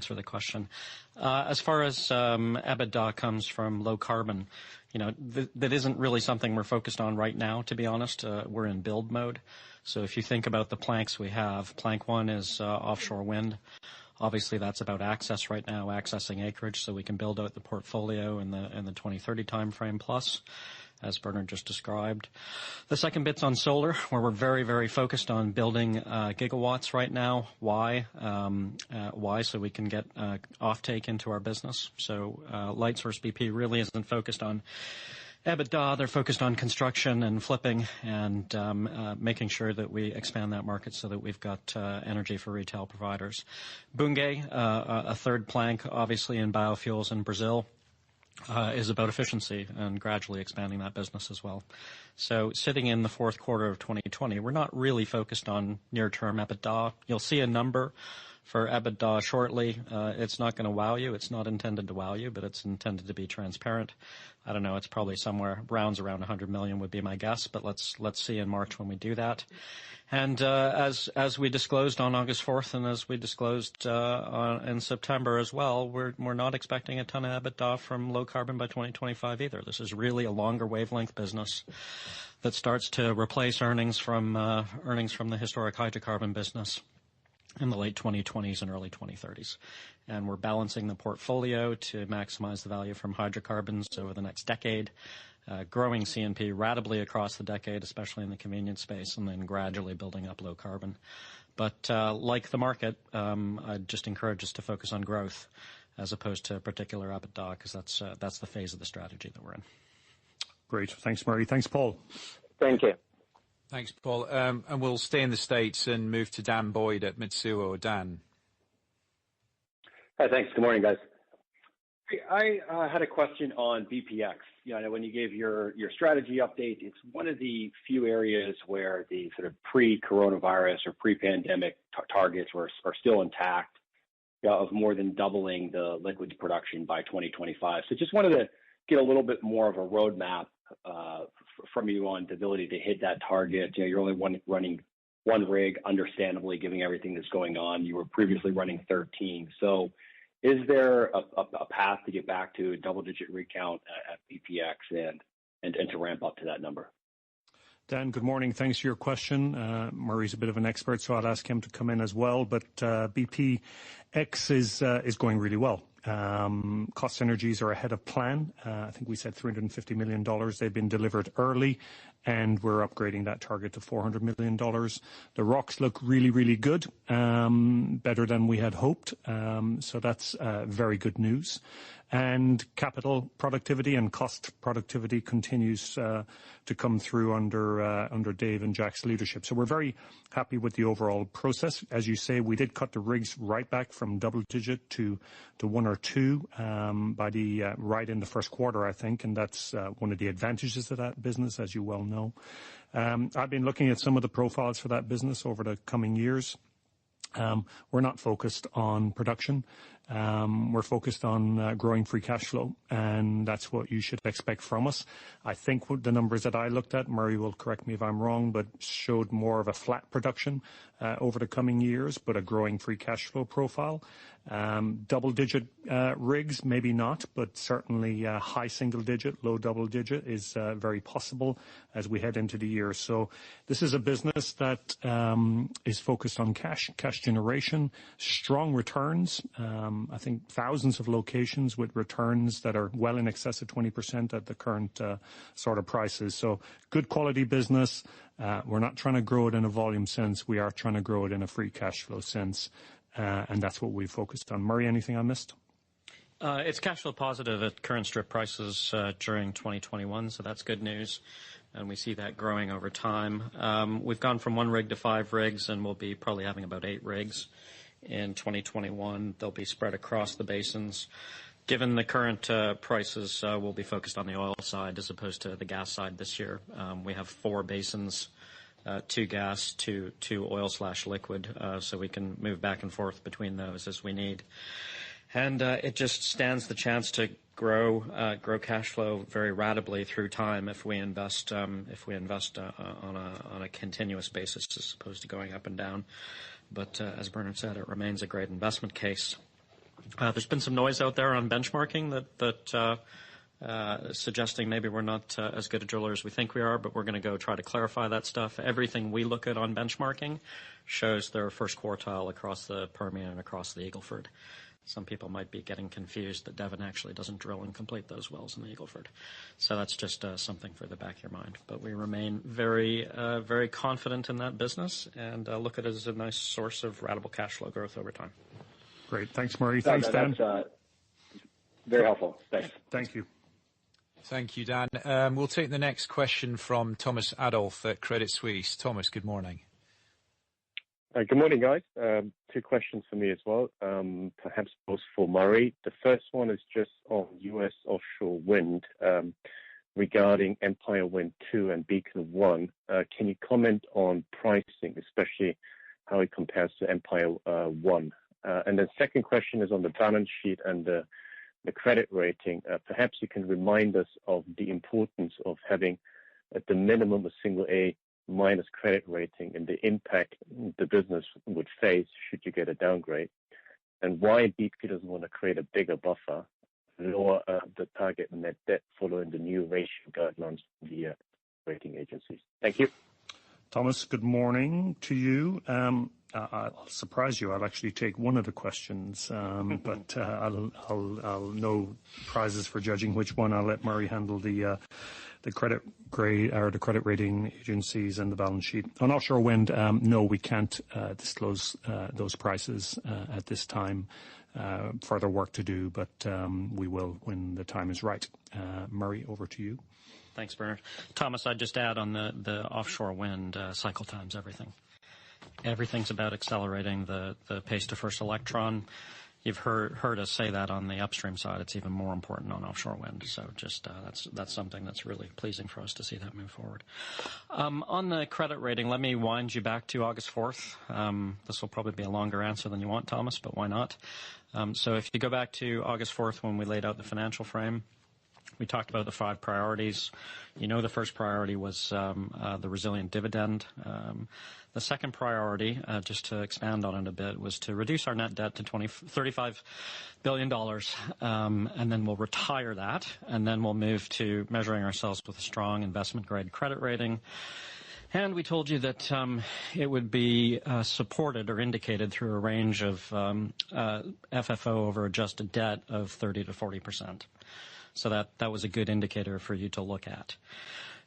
for the question. As far as EBITDA comes from low carbon, that isn't really something we're focused on right now, to be honest. We're in build mode. So if you think about the planks we have, plank 1 is offshore wind. Obviously, that's about access right now, accessing acreage so we can build out the portfolio in the 2030 timeframe plus. as Bernard just described. The second bit's on solar, where we're very, very focused on building gigawatts right now. Why? Why? So we can get offtake into our business. So Lightsource BP really isn't focused on EBITDA. They're focused on construction and flipping and making sure that we expand that market so that we've got energy for retail providers. Bunge, a third plank, obviously in biofuels in Brazil, is about efficiency and gradually expanding that business as well. So sitting in the fourth quarter of 2020, we're not really focused on near-term EBITDA. You'll see a number for EBITDA shortly. It's not going to wow you. It's not intended to wow you, but it's intended to be transparent. I don't know. It's probably somewhere around 100 million would be my guess, but let's see in March when we do that. And as we disclosed on August 4th, and as we disclosed in September as well, we're not expecting a ton of EBITDA from low carbon by 2025 either. This is really a longer wavelength business that starts to replace earnings from the historic hydrocarbon business in the late 2020s and early 2030s. And we're balancing the portfolio to maximize the value from hydrocarbons over the next decade, growing C&P ratably across the decade, especially in the convenience space, and then gradually building up low carbon. But like the market, I'd just encourage us to focus on growth as opposed to particular EBITDA, because that's the phase of the strategy that we're in. Great. Thanks, Murray. Thanks, Paul. Thank you. Thanks, Paul. And we'll stay in the States and move to Dan Boyd at Mitsuo. Dan. Hi, thanks. Good morning, guys. I had a question on BPX. You know, when you gave your strategy update, it's one of the few areas where the sort of pre-coronavirus or pre-pandemic targets are still intact, of more than doubling the liquids production by 2025. So just wanted to get a little bit more of a roadmap from you on the ability to hit that target. You know, you're only running one rig, understandably, given everything that's going on. You were previously running 13. So is there a path to get back to a double-digit rig count at BPX and to ramp up to that number? Dan, good morning. Thanks for your question. Murray's a bit of an expert, so I'll ask him to come in as well. But BPX is going really well. Cost synergies are ahead of plan. I think we said $350 million. They've been delivered early, and we're upgrading that target to $400 million. The rocks look really, really good, better than we had hoped. So that's very good news. And capital productivity and cost productivity continues to come through under Dave and Jack's leadership. So we're very happy with the overall process. As you say, we did cut the rigs right back from double digit to one or two by right in the first quarter, I think, and that's one of the advantages of that business, as you well know. I've been looking at some of the profiles for that business over the coming years. We're not focused on production. We're focused on growing free cash flow, and that's what you should expect from us. I think the numbers that I looked at, Murray will correct me if I'm wrong, but showed more of a flat production over the coming years, but a growing free cash flow profile. Double-digit rigs, maybe not, but certainly high single-digit, low double-digit is very possible as we head into the year. So this is a business that is focused on cash generation, strong returns. I think thousands of locations with returns that are well in excess of 20% at the current sort of prices. So good quality business. We're not trying to grow it in a volume sense. We are trying to grow it in a free cash flow sense. And that's what we focused on. Murray, anything I missed? It's cash flow positive at current strip prices during 2021, so that's good news. And we see that growing over time. We've gone from 1 rig to 5 rigs, and we'll be probably having about 8 rigs in 2021. They'll be spread across the basins. Given the current prices, we'll be focused on the oil side as opposed to the gas side this year. We have 4 basins. 2 gas, 2 oil/liquid, so we can move back and forth between those as we need. And it just stands the chance to grow cash flow very ratably through time if we invest on a continuous basis as opposed to going up and down. But as Bernard said, it remains a great investment case. There's been some noise out there on benchmarking that suggesting maybe we're not as good a driller as we think we are, but we're going to go try to clarify that stuff. Everything we look at on benchmarking shows they're first quartile across the Permian and across the Eagle Ford. Some people might be getting confused that Devon actually doesn't drill and complete those wells in the Eagle Ford. So that's just something for the back of your mind. But we remain very, very confident in that business and look at it as a nice source of ratable cash flow growth over time. Great. Thanks, Murray. Thanks, Dan. That's very helpful. Thanks. Thank you. Thank you, Dan. We'll take the next question from Thomas Adolph at Credit Suisse. Thomas, good morning. Good morning, guys. Two questions for me as well, perhaps both for Murray. The first one is just on U.S. offshore wind regarding Empire Wind 2 and Beacon 1. Can you comment on pricing, especially how it compares to Empire 1? And the second question is on the balance sheet and the credit rating. Perhaps you can remind us of the importance of having at the minimum a single A minus credit rating and the impact the business would face should you get a downgrade, and why BP doesn't want to create a bigger buffer, lower the target net debt following the new ratio guidelines from the rating agencies. Thank you. Thomas, good morning to you. I'll surprise you. I'll actually take one of the questions, but I'll no prizes for judging which one. I'll let Murray handle the credit grade or the credit rating agencies and the balance sheet. On offshore wind, no, we can't disclose those prices at this time. Further work to do, but we will when the time is right. Murray, over to you. Thanks, Bernard. Thomas, I'd just add on the offshore wind cycle times, everything. Everything's about accelerating the pace to first electron. You've heard us say that on the upstream side. It's even more important on offshore wind. So just that's something that's really pleasing for us to see that move forward. On the credit rating, let me wind you back to August 4th. This will probably be a longer answer than you want, Thomas, but why not? So if you go back to August 4th when we laid out the financial frame, we talked about the 5 priorities. You know, the first priority was the resilient dividend. The second priority, just to expand on it a bit, was to reduce our net debt to $35 billion, and then we'll retire that, and then we'll move to measuring ourselves with a strong investment-grade credit rating. And we told you that it would be supported or indicated through a range of FFO over adjusted debt of 30 to 40%. So that was a good indicator for you to look at.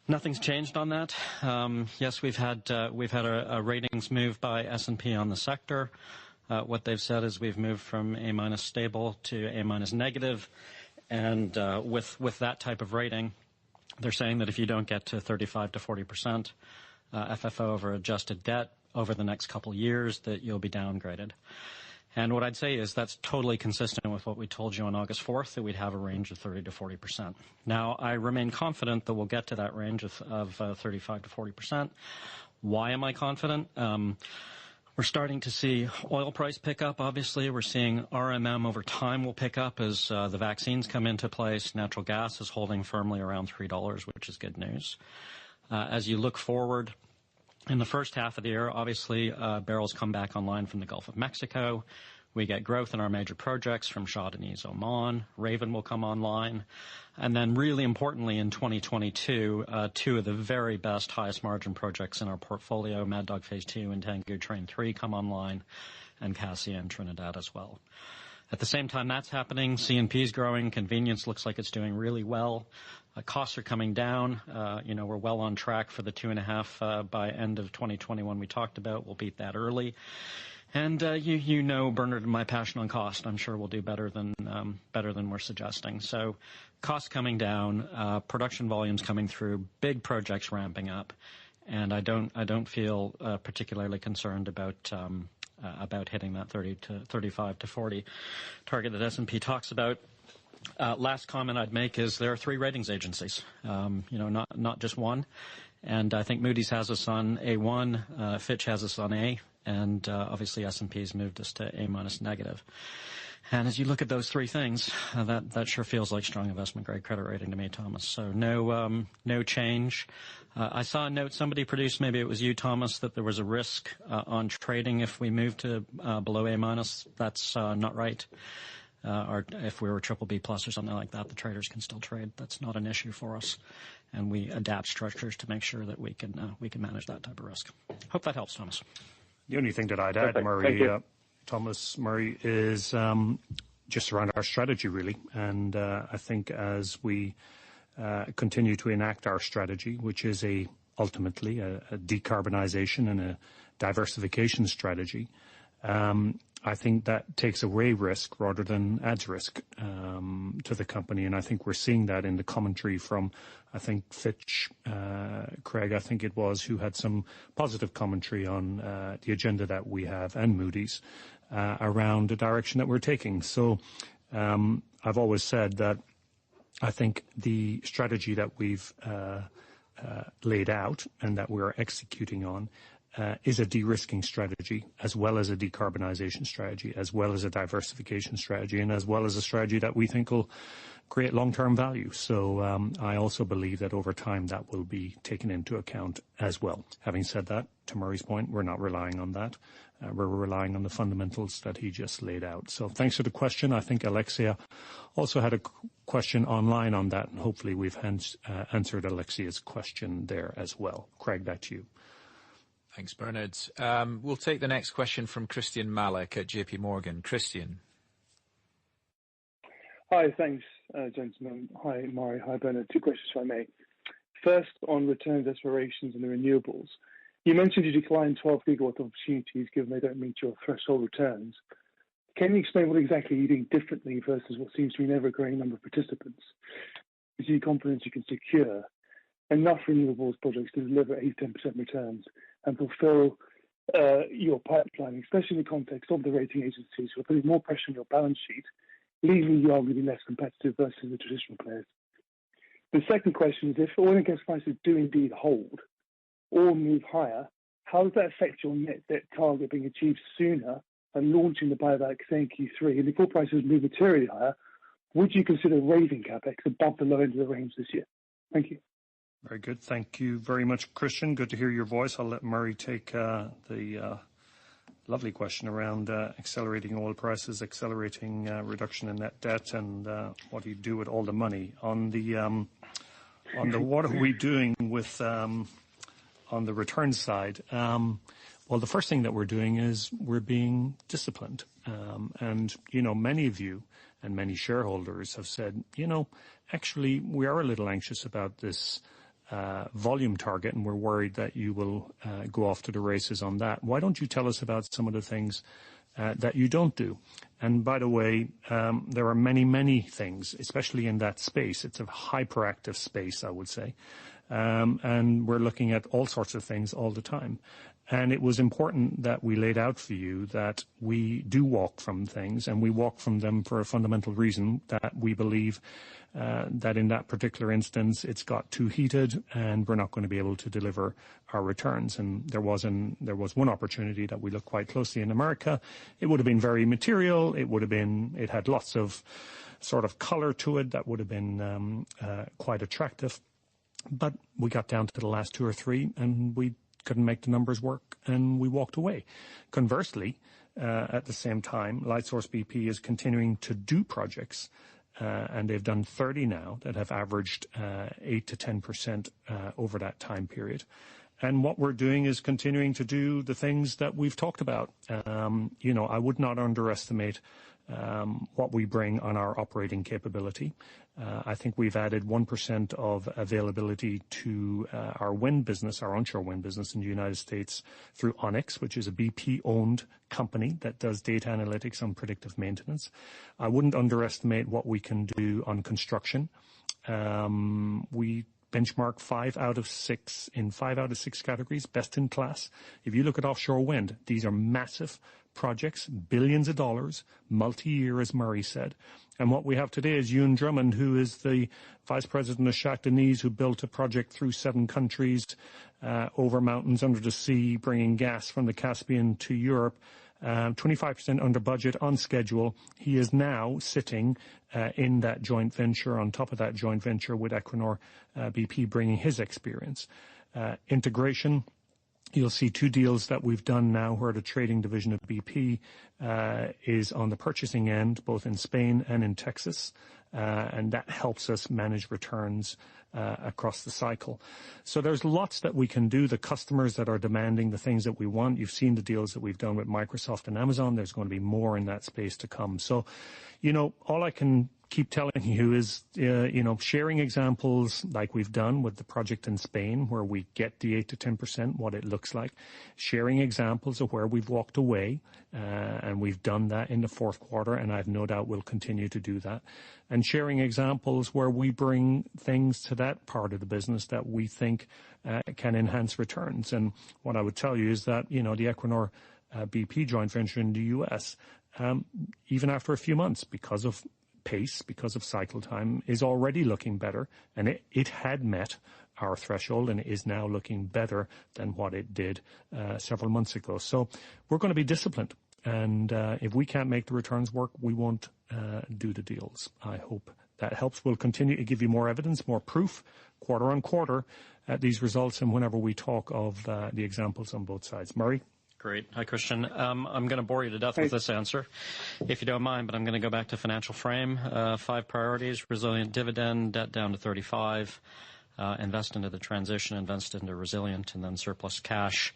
Nothing's changed on that. Yes, we've had a ratings move by S&P on the sector. What they've said is we've moved from A- stable to A- negative, and with that type of rating, they're saying that if you don't get to 35 to 40% FFO over adjusted debt over the next couple of years, that you'll be downgraded. And what I'd say is that's totally consistent with what we told you on August 4th, that we'd have a range of 30 to 40%. Now, I remain confident that we'll get to that range of 35 to 40%. Why am I confident? We're starting to see oil price pick up, obviously. We're seeing RMM over time will pick up as the vaccines come into place. Natural gas is holding firmly around $3, which is good news. As you look forward, in the first half of the year, obviously, barrels come back online from the Gulf of Mexico. We get growth in our major projects from Shah Deniz, Oman. Raven will come online. And then really importantly in 2022, 2 of the very best, highest margin projects in our portfolio, Mad Dog Phase 2 and Tangguh Train 3 come online, and Cassia and Trinidad as well. At the same time that's happening, CNP is growing. Convenience looks like it's doing really well. Costs are coming down. We're well on track for the 2.5 by end of 2021 we talked about. We'll beat that early. And you know, Bernard, and my passion on cost. I'm sure we'll do better than we're suggesting. So costs coming down, production volumes coming through, big projects ramping up, and I don't feel particularly concerned about hitting that 30 to 35 to 40 target that S&P talks about. Last comment I'd make is there are 3 ratings agencies, not just one. And I think Moody's has us on A1, Fitch has us on A, and obviously S&P's moved us to A- negative. And as you look at those 3 things, that sure feels like strong investment-grade credit rating to me, Thomas. So no change. I saw a note somebody produced, maybe it was you, Thomas, that there was a risk on trading if we move to below A-. That's not right. Or if we were BBB+ or something like that, the traders can still trade. That's not an issue for us, and we adapt structures to make sure that we can manage that type of risk. Hope that helps, Thomas. The only thing that I'd add, Murray, Thomas, Murray, is just around our strategy, really. And I think as we continue to enact our strategy, which is ultimately a decarbonisation and a diversification strategy, I think that takes away risk rather than adds risk to the company. And I think we're seeing that in the commentary from, I think, Fitch, Craig, I think it was, who had some positive commentary on the agenda that we have, and Moody's, around the direction that we're taking. So I've always said that I think the strategy that we've laid out and that we're executing on is a de-risking strategy, as well as a decarbonisation strategy, as well as a diversification strategy, and as well as a strategy that we think will create long-term value. So I also believe that over time that will be taken into account as well. Having said that, to Murray's point, we're not relying on that. We're relying on the fundamentals that he just laid out. So thanks for the question. I think Alexia also had a question online on that, and hopefully we've answered Alexia's question there as well. Craig, back to you. Thanks, Bernard. We'll take the next question from Christian Malek at JP Morgan. Christian. Hi, thanks, gentlemen. Hi, Murray. Hi, Bernard. 2 questions, if I may. First, on returns aspirations and the renewables. You mentioned you declined 12 gigawatt opportunities given they don't meet your threshold returns. Can you explain what exactly you're doing differently versus what seems to be an ever-growing number of participants? Is your confidence you can secure enough renewables projects to deliver 8-10% returns and fulfill your pipeline, especially in the context of the rating agencies who are putting more pressure on your balance sheet, leaving you arguably less competitive versus the traditional players? The second question is, if oil and gas prices do indeed hold or move higher, how does that affect your net debt target being achieved sooner and launching the buyback, say, in Q3? And if oil prices move materially higher, would you consider raising CapEx above the low end of the range this year? Thank you. Very good. Thank you very much, Christian. Good to hear your voice. I'll let Murray take the lovely question around accelerating oil prices, accelerating reduction in net debt, and what do you do with all the money. On the what are we doing with on the return side? Well, the first thing that we're doing is we're being disciplined. And, many of you and many shareholders have said, actually, we are a little anxious about this volume target, and we're worried that you will go off to the races on that. Why don't you tell us about some of the things that you don't do? And by the way, there are many, many things, especially in that space. It's a hyperactive space, I would say. And we're looking at all sorts of things all the time. And it was important that we laid out for you that we do walk from things, and we walk from them for a fundamental reason, that we believe that in that particular instance it's got too heated and we're not going to be able to deliver our returns. And there was one opportunity that we looked quite closely in America. It would have been very material. It had lots of sort of color to it that would have been quite attractive. But we got down to the last 2 or 3 and we couldn't make the numbers work, and we walked away. Conversely, at the same time, Lightsource BP is continuing to do projects, and they've done 30 now that have averaged 8 to 10% over that time period. And what we're doing is continuing to do the things that we've talked about. I would not underestimate what we bring on our operating capability. I think we've added 1% of availability to our wind business, our onshore wind business in the United States through Onyx, which is a BP-owned company that does data analytics on predictive maintenance. I wouldn't underestimate what we can do on construction. We benchmark 5 out of 6 in 5 out of 6 categories, best in class. If you look at offshore wind, these are massive projects, billions of dollars, multi-year, as Murray said. And what we have today is Ewan Drummond, who is the vice president of Shah Deniz, who built a project through 7 countries, over mountains, under the sea, bringing gas from the Caspian to Europe, 25% under budget, on schedule. He is now sitting in that joint venture, on top of that joint venture with Equinor BP, bringing his experience. Integration, You'll see two deals that we've done now where the trading division of BP is on the purchasing end, both in Spain and in Texas, and that helps us manage returns across the cycle. So there's lots that we can do. The customers that are demanding the things that we want. You've seen the deals that we've done with Microsoft and Amazon. There's going to be more in that space to come. So, all I can keep telling you is, sharing examples like we've done with the project in Spain where we get the 8 to 10%, what it looks like. Sharing examples of where we've walked away, and we've done that in the fourth quarter, and I've no doubt we'll continue to do that. And sharing examples where we bring things to that part of the business that we think can enhance returns. And what I would tell you is that, the Equinor BP joint venture in the U.S., even after a few months, because of pace, because of cycle time, is already looking better, and it had met our threshold and is now looking better than what it did several months ago. So we're going to be disciplined, and if we can't make the returns work, we won't do the deals. I hope that helps. We'll continue to give you more evidence, more proof, quarter on quarter at these results, and whenever we talk of the examples on both sides. Murray? Great. Hi, Christian. I'm going to bore you to death with this answer, if you don't mind, but I'm going to go back to financial frame. 5 priorities: resilient dividend, debt down to 35, invest into the transition, invest into resilient, and then surplus cash,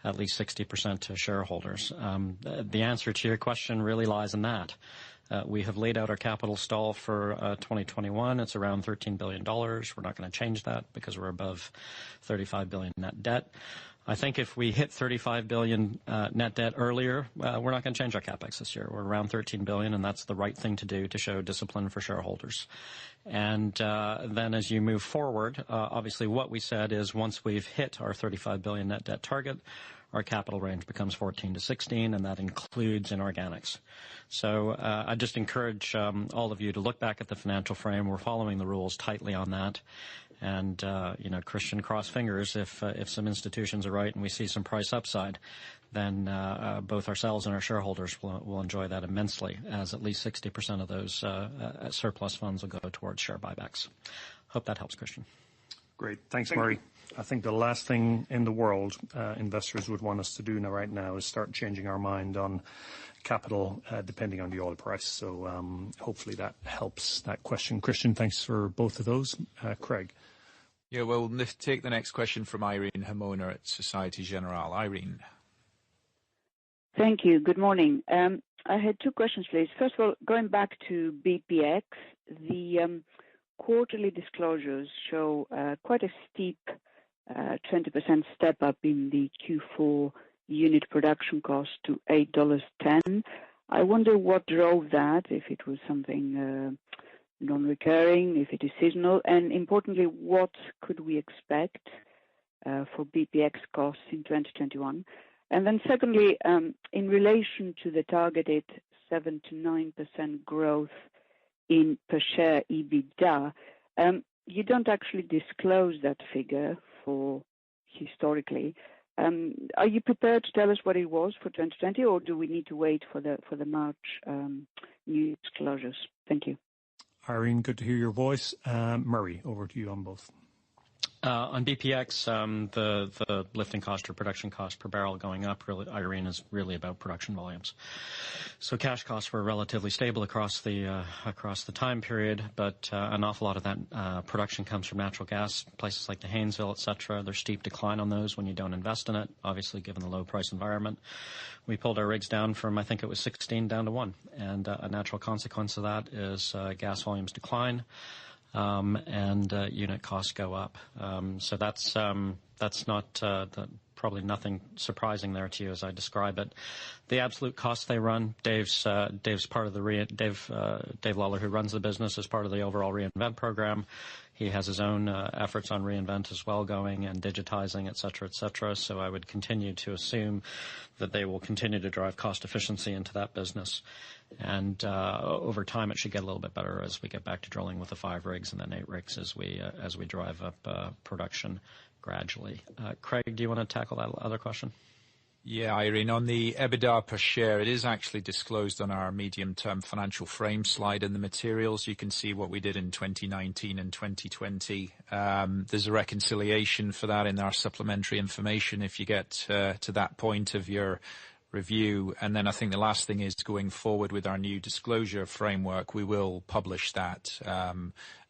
at least 60% to shareholders. The answer to your question really lies in that. We have laid out our capital stall for 2021. It's around $13 billion. We're not going to change that because we're above $35 billion net debt. I think if we hit 35 billion net debt earlier, we're not going to change our capex this year. We're around 13 billion, and that's the right thing to do to show discipline for shareholders. And then as you move forward, obviously what we said is once we've hit our 35 billion net debt target, our capital range becomes 14 to 16, and that includes inorganics. So I just encourage all of you to look back at the financial frame. We're following the rules tightly on that. And, Christian, cross fingers, if some institutions are right and we see some price upside, then both ourselves and our shareholders will enjoy that immensely, as at least 60% of those surplus funds will go towards share buybacks. Hope that helps, Christian. Great. Thanks, Murray. I think the last thing in the world investors would want us to do right now is start changing our mind on capital depending on the oil price. So hopefully that helps that question. Christian, thanks for both of those. Craig. Yeah, we'll take the next question from Irene Himona at Societe Generale. Irene. Thank you. Good morning. I had 2 questions, please. First of all, going back to BPX, the quarterly disclosures show quite a steep 20% step up in the Q4 unit production cost to $8.10. I wonder what drove that, if it was something non-recurring, if it is seasonal, and importantly, what could we expect for BPX costs in 2021? And then secondly, in relation to the targeted 7 to 9% growth in per share EBITDA, you don't actually disclose that figure for historically. Are you prepared to tell us what it was for 2020, or do we need to wait for the March new disclosures? Thank you. Irene, good to hear your voice. Murray, over to you on both. On BPX, the lifting cost or production cost per barrel going up, really, Irene, is really about production volumes. So cash costs were relatively stable across the time period, but an awful lot of that production comes from natural gas, places like the Haynesville, et cetera. There's steep decline on those when you don't invest in it, obviously given the low price environment. We pulled our rigs down from, I think it was 16 down to 1, and a natural consequence of that is gas volumes decline. And unit costs go up. So that's not probably nothing surprising there to you as I describe it. The absolute costs they run, Dave's part of the Dave Lawler, who runs the business, is part of the overall Reinvent program. He has his own efforts on Reinvent as well going, and digitizing, et cetera, et cetera. So I would continue to assume that they will continue to drive cost efficiency into that business. And over time, it should get a little bit better as we get back to drilling with the 5 rigs and then 8 rigs as we drive up production gradually. Craig, do you want to tackle that other question? Yeah, Irene, on the EBITDA per share, it is actually disclosed on our medium-term financial frame slide in the materials. You can see what we did in 2019 and 2020. There's a reconciliation for that in our supplementary information if you get to that point of your review. And then I think the last thing is going forward with our new disclosure framework, we will publish that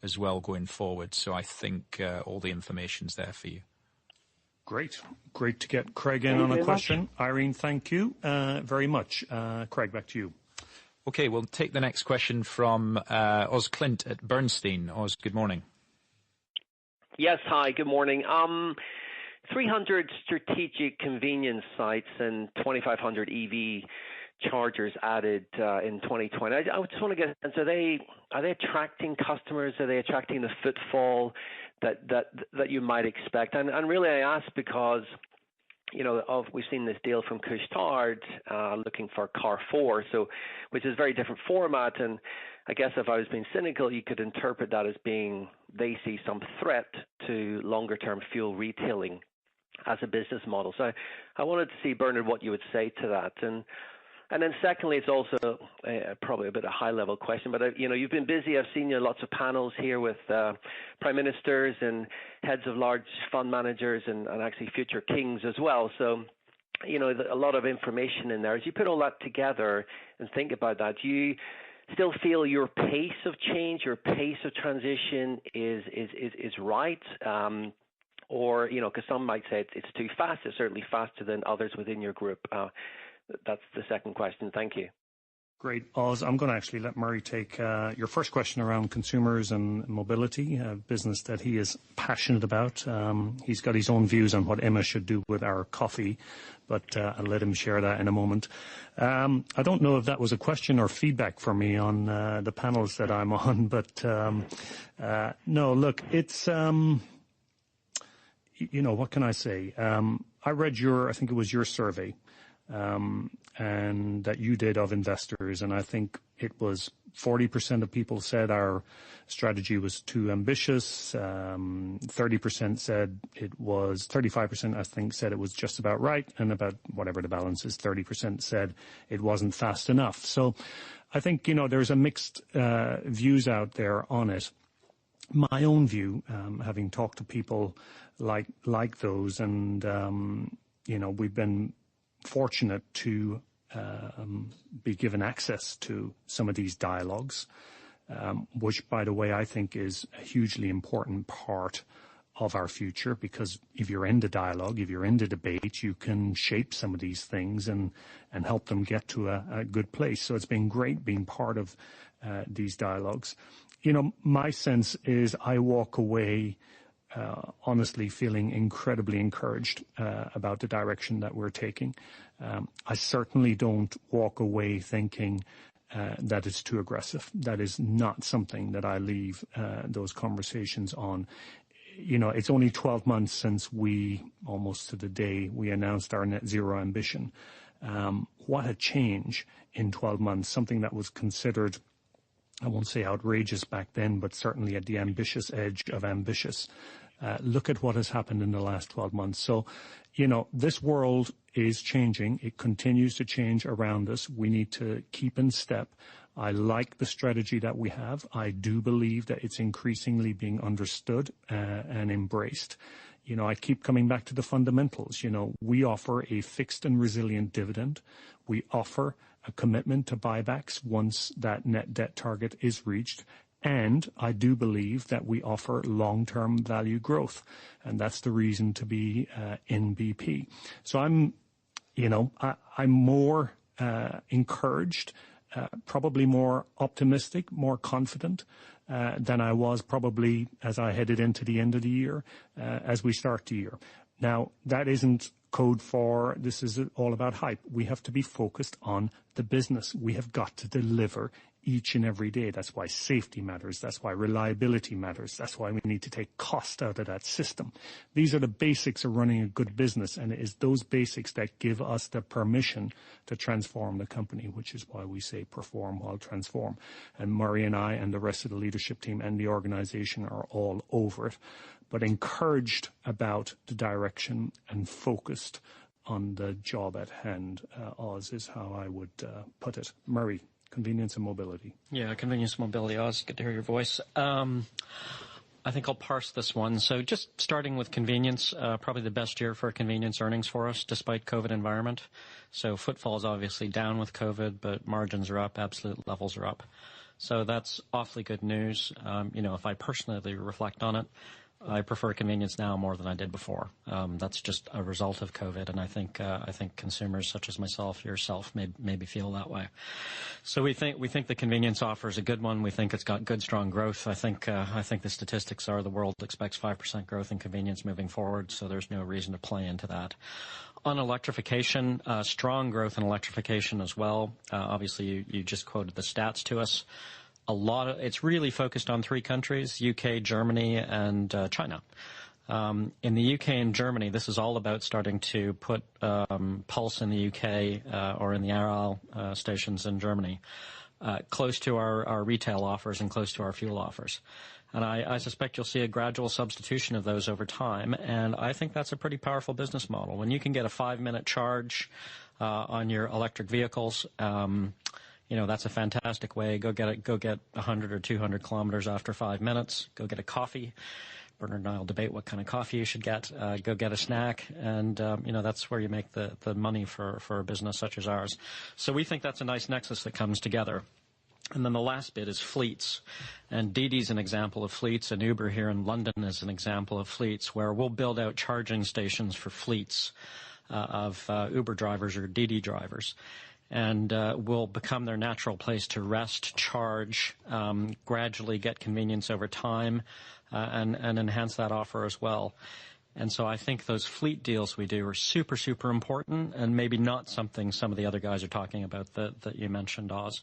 as well going forward. So I think all the information's there for you. Great to get Craig in on a question. Irene, thank you very much. Craig, back to you. Okay, we'll take the next question from Oz Clint at Bernstein. Oz, good morning. Yes, hi, good morning. 300 strategic convenience sites and 2,500 EV chargers added in 2020. I just want to get a sense, are they attracting customers? Are they attracting the footfall that you might expect? And really I ask because, we've seen this deal from Couche-Tard looking for Carrefour, which is a very different format. And I guess if I was being cynical, you could interpret that as being they see some threat to longer term fuel retailing as a business model. So I wanted to see, Bernard, what you would say to that. And then secondly, it's also probably a bit of a high-level question, but you've been busy. I've seen you in lots of panels here with prime ministers and heads of large fund managers and actually future kings as well. So, a lot of information in there. As you put all that together and think about that, do you still feel your pace of change, your pace of transition is right? Or, because some might say it's too fast. It's certainly faster than others within your group. That's the second question. Thank you. Great, Oz. I'm going to actually let Murray take your first question around consumers and mobility, a business that he is passionate about. He's got his own views on what Emma should do with our coffee, but I'll let him share that in a moment. I don't know if that was a question or feedback for me on the panels that I'm on, but no, look, it's, what can I say? I read I think it was your survey, and that you did of investors, and I think it was 40% of people said our strategy was too ambitious. 30% said it was, 35% I think said it was just about right, and about whatever the balance is, 30% said it wasn't fast enough. So I think, there's a mixed views out there on it. My own view, having talked to people like those, and we've been fortunate to be given access to some of these dialogues, which, by the way, I think is a hugely important part of our future, because if you're in the dialogue, if you're in the debate, you can shape some of these things and help them get to a good place. So it's been great being part of these dialogues. My sense is I walk away honestly feeling incredibly encouraged about the direction that we're taking. I certainly don't walk away thinking that it's too aggressive. That is not something that I leave those conversations on. It's only 12 months since almost to the day, we announced our net zero ambition. What a change in 12 months, something that was considered, I won't say outrageous back then, but certainly at the ambitious edge of ambitious. Look at what has happened in the last 12 months. So, this world is changing. It continues to change around us. We need to keep in step. I like the strategy that we have. I do believe that it's increasingly being understood and embraced. I keep coming back to the fundamentals. We offer a fixed and resilient dividend. We offer a commitment to buybacks once that net debt target is reached. And I do believe that we offer long-term value growth. And that's the reason to be in BP. So I'm more encouraged, probably more optimistic, more confident than I was probably as I headed into the end of the year, as we start the year. Now, that isn't code for this is all about hype. We have to be focused on the business. We have got to deliver each and every day. That's why safety matters. That's why reliability matters. That's why we need to take cost out of that system. These are the basics of running a good business, and it is those basics that give us the permission to transform the company, which is why we say perform while transform. And Murray and I and the rest of the leadership team and the organization are all over it, but encouraged about the direction and focused on the job at hand, Oz, is how I would put it. Murray, convenience and mobility. Yeah, convenience and mobility, Oz. Good to hear your voice. I think I'll parse this one. So just starting with convenience, probably the best year for convenience earnings for us, despite COVID environment. So footfall is obviously down with COVID, but margins are up, absolute levels are up. So that's awfully good news. If I personally reflect on it, I prefer convenience now more than I did before. That's just a result of COVID, and I think consumers such as myself, yourself, maybe feel that way. So we think the convenience offer is a good one. We think it's got good, strong growth. I think the statistics are the world expects 5% growth in convenience moving forward, so there's no reason to play into that. On electrification, strong growth in electrification as well. Obviously, you just quoted the stats to us. It's really focused on 3 countries, UK, Germany, and China. In the UK and Germany, this is all about starting to put p.l.c. in the UK or in the Aral stations in Germany close to our retail offers and close to our fuel offers. And I suspect you'll see a gradual substitution of those over time, and I think that's a pretty powerful business model. When you can get a 5-minute charge on your electric vehicles, that's a fantastic way. Go get 100 or 200 kilometers after 5 minutes. Go get a coffee. Bernard and I will debate what kind of coffee you should get. Go get a snack, and that's where you make the money for a business such as ours. So we think that's a nice nexus that comes together. And then the last bit is fleets. And DiDi's an example of fleets, and Uber here in London is an example of fleets, where we'll build out charging stations for fleets of Uber drivers or DiDi drivers. And will become their natural place to rest, charge, gradually get convenience over time, and enhance that offer as well. And so I think those fleet deals we do are super, super important, and maybe not something some of the other guys are talking about that you mentioned, Oz.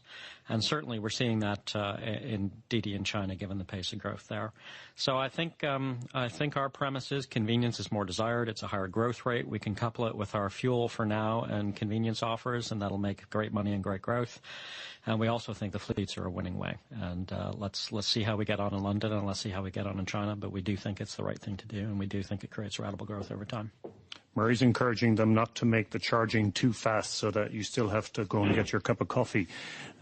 And certainly we're seeing that in DiDi in China, given the pace of growth there. So I think our premise is convenience is more desired. It's a higher growth rate. We can couple it with our fuel for now and convenience offers, and that'll make great money and great growth. And we also think the fleets are a winning way. And let's see how we get on in London, and let's see how we get on in China. But we do think it's the right thing to do, and we do think it creates ratable growth over time. Murray's encouraging them not to make the charging too fast so that you still have to go and get your cup of coffee.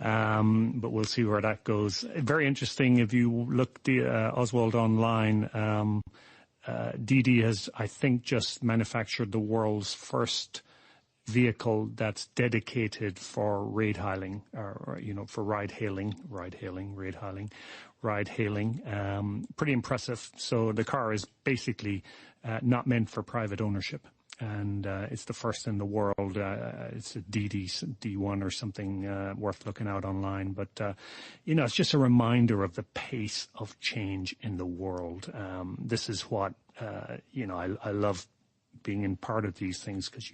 But we'll see where that goes. Very interesting. If you look Oswald online, DiDi has, I think, just manufactured the world's first vehicle that's dedicated for ride-hailing, for ride-hailing. Pretty impressive. So the car is basically not meant for private ownership. And it's the first in the world. It's a D1 or something worth looking out online. But, it's just a reminder of the pace of change in the world. This is what, I love being in part of these things, because,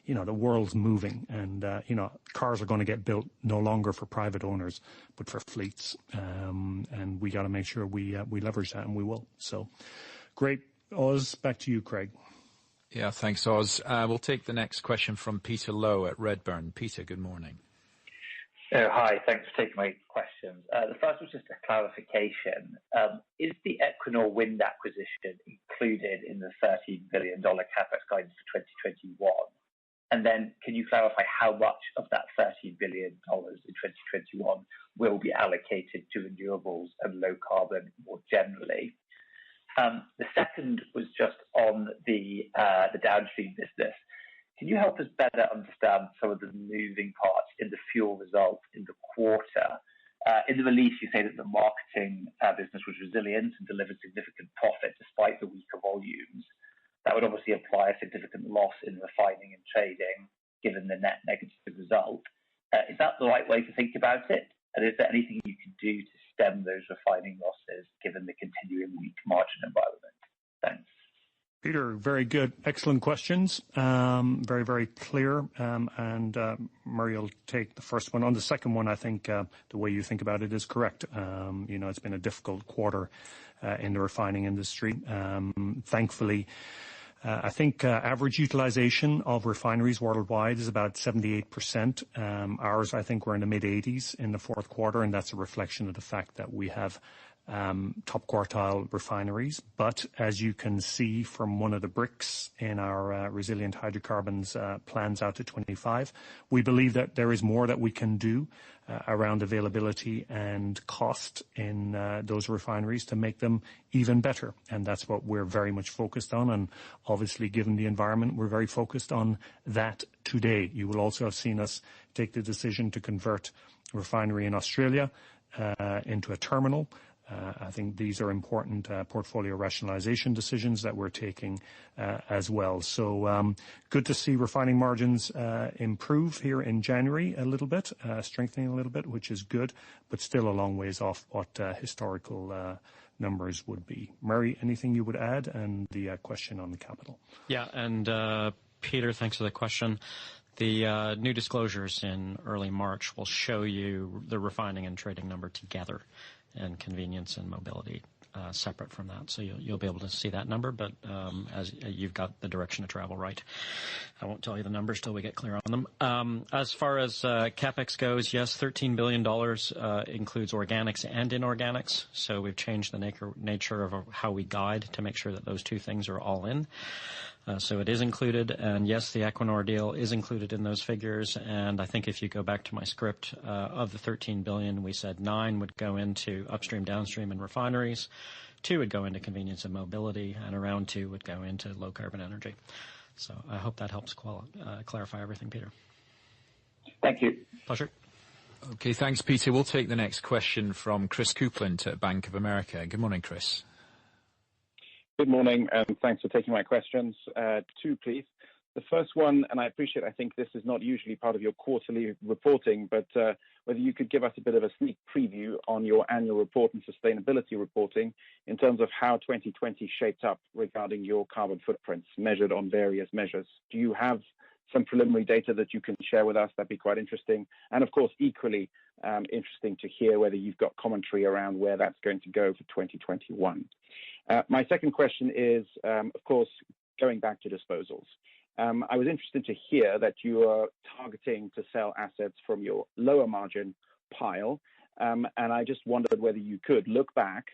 the world's moving, and, cars are going to get built no longer for private owners, but for fleets. And we got to make sure we leverage that, and we will. So great. Oz, back to you, Craig. Yeah, thanks, Oz. We'll take the next question from Peter Lowe at Redburn. Peter, good morning. Hi, thanks for taking my questions. The first was just a clarification. Is the Equinor wind acquisition included in the $13 billion CapEx guidance for 2021? And then can you clarify how much of that $13 billion in 2021 will be allocated to renewables and low carbon more generally? The second was just on the downstream business. Can you help us better understand some of the moving parts in the fuel results in the quarter? In the release, you say that the marketing business was resilient and delivered significant profit despite the weaker volumes. That would obviously imply a significant loss in refining and trading, given the net negative result. Is that the right way to think about it? And is there anything you can do to stem those refining losses, given the continuing weak margin environment? Thanks. Peter, very good. Excellent questions. Very, very clear. And Murray will take the first one. On the second one, I think the way you think about it is correct. It's been a difficult quarter in the refining industry. Thankfully, I think average utilization of refineries worldwide is about 78%. Ours, I think, we're in the mid-80s in the fourth quarter, and that's a reflection of the fact that we have top quartile refineries. But as you can see from one of the bricks in our resilient hydrocarbons plans out to 25, we believe that there is more that we can do around availability and cost in those refineries to make them even better. And that's what we're very much focused on. And obviously, given the environment, we're very focused on that today. You will also have seen us take the decision to convert a refinery in Australia into a terminal. I think these are important portfolio rationalization decisions that we're taking as well. So good to see refining margins improve here in January a little bit, strengthening a little bit, which is good, but still a long ways off what historical numbers would be. Murray, anything you would add? And the question on the capital. Yeah, and Peter, thanks for the question. The new disclosures in early March will show you the refining and trading number together, and convenience and mobility separate from that. So you'll be able to see that number, but as you've got the direction of travel right. I won't tell you the numbers till we get clear on them. As far as CapEx goes, yes, $13 billion includes organics and inorganics. So we've changed the nature of how we guide to make sure that those two things are all in. So it is included, and yes, the Equinor deal is included in those figures. And I think if you go back to my script, of the $13 billion, we said 9 would go into upstream, downstream, and refineries, 2 would go into convenience and mobility, and around 2 would go into low carbon energy. So I hope that helps clarify everything, Peter. Thank you. Pleasure. Okay, thanks, Peter. We'll take the next question from Chris Coupland at Bank of America. Good morning, Chris. Good morning, and thanks for taking my questions. 2, please. The first one, and I appreciate, I think this is not usually part of your quarterly reporting, but whether you could give us a bit of a sneak preview on your annual report and sustainability reporting in terms of how 2020 shaped up regarding your carbon footprints measured on various measures. Do you have some preliminary data that you can share with us? That'd be quite interesting. And of course, equally interesting to hear whether you've got commentary around where that's going to go for 2021. My second question is, of course, going back to disposals. I was interested to hear that you are targeting to sell assets from your lower margin pile, and I just wondered whether you could look back.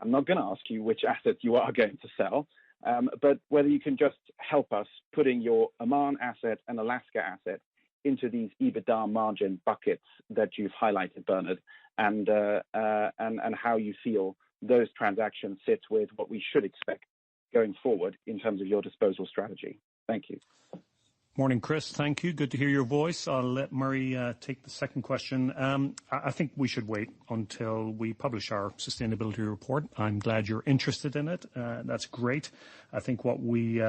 I'm not going to ask you which assets you are going to sell, but whether you can just help us putting your Oman asset and Alaska asset into these EBITDA margin buckets that you've highlighted, Bernard, and how you feel those transactions sit with what we should expect going forward in terms of your disposal strategy. Thank you. Morning, Chris. Thank you. Good to hear your voice. I'll let Murray take the second question. I think we should wait until we publish our sustainability report. I'm glad you're interested in it. That's great. I think what we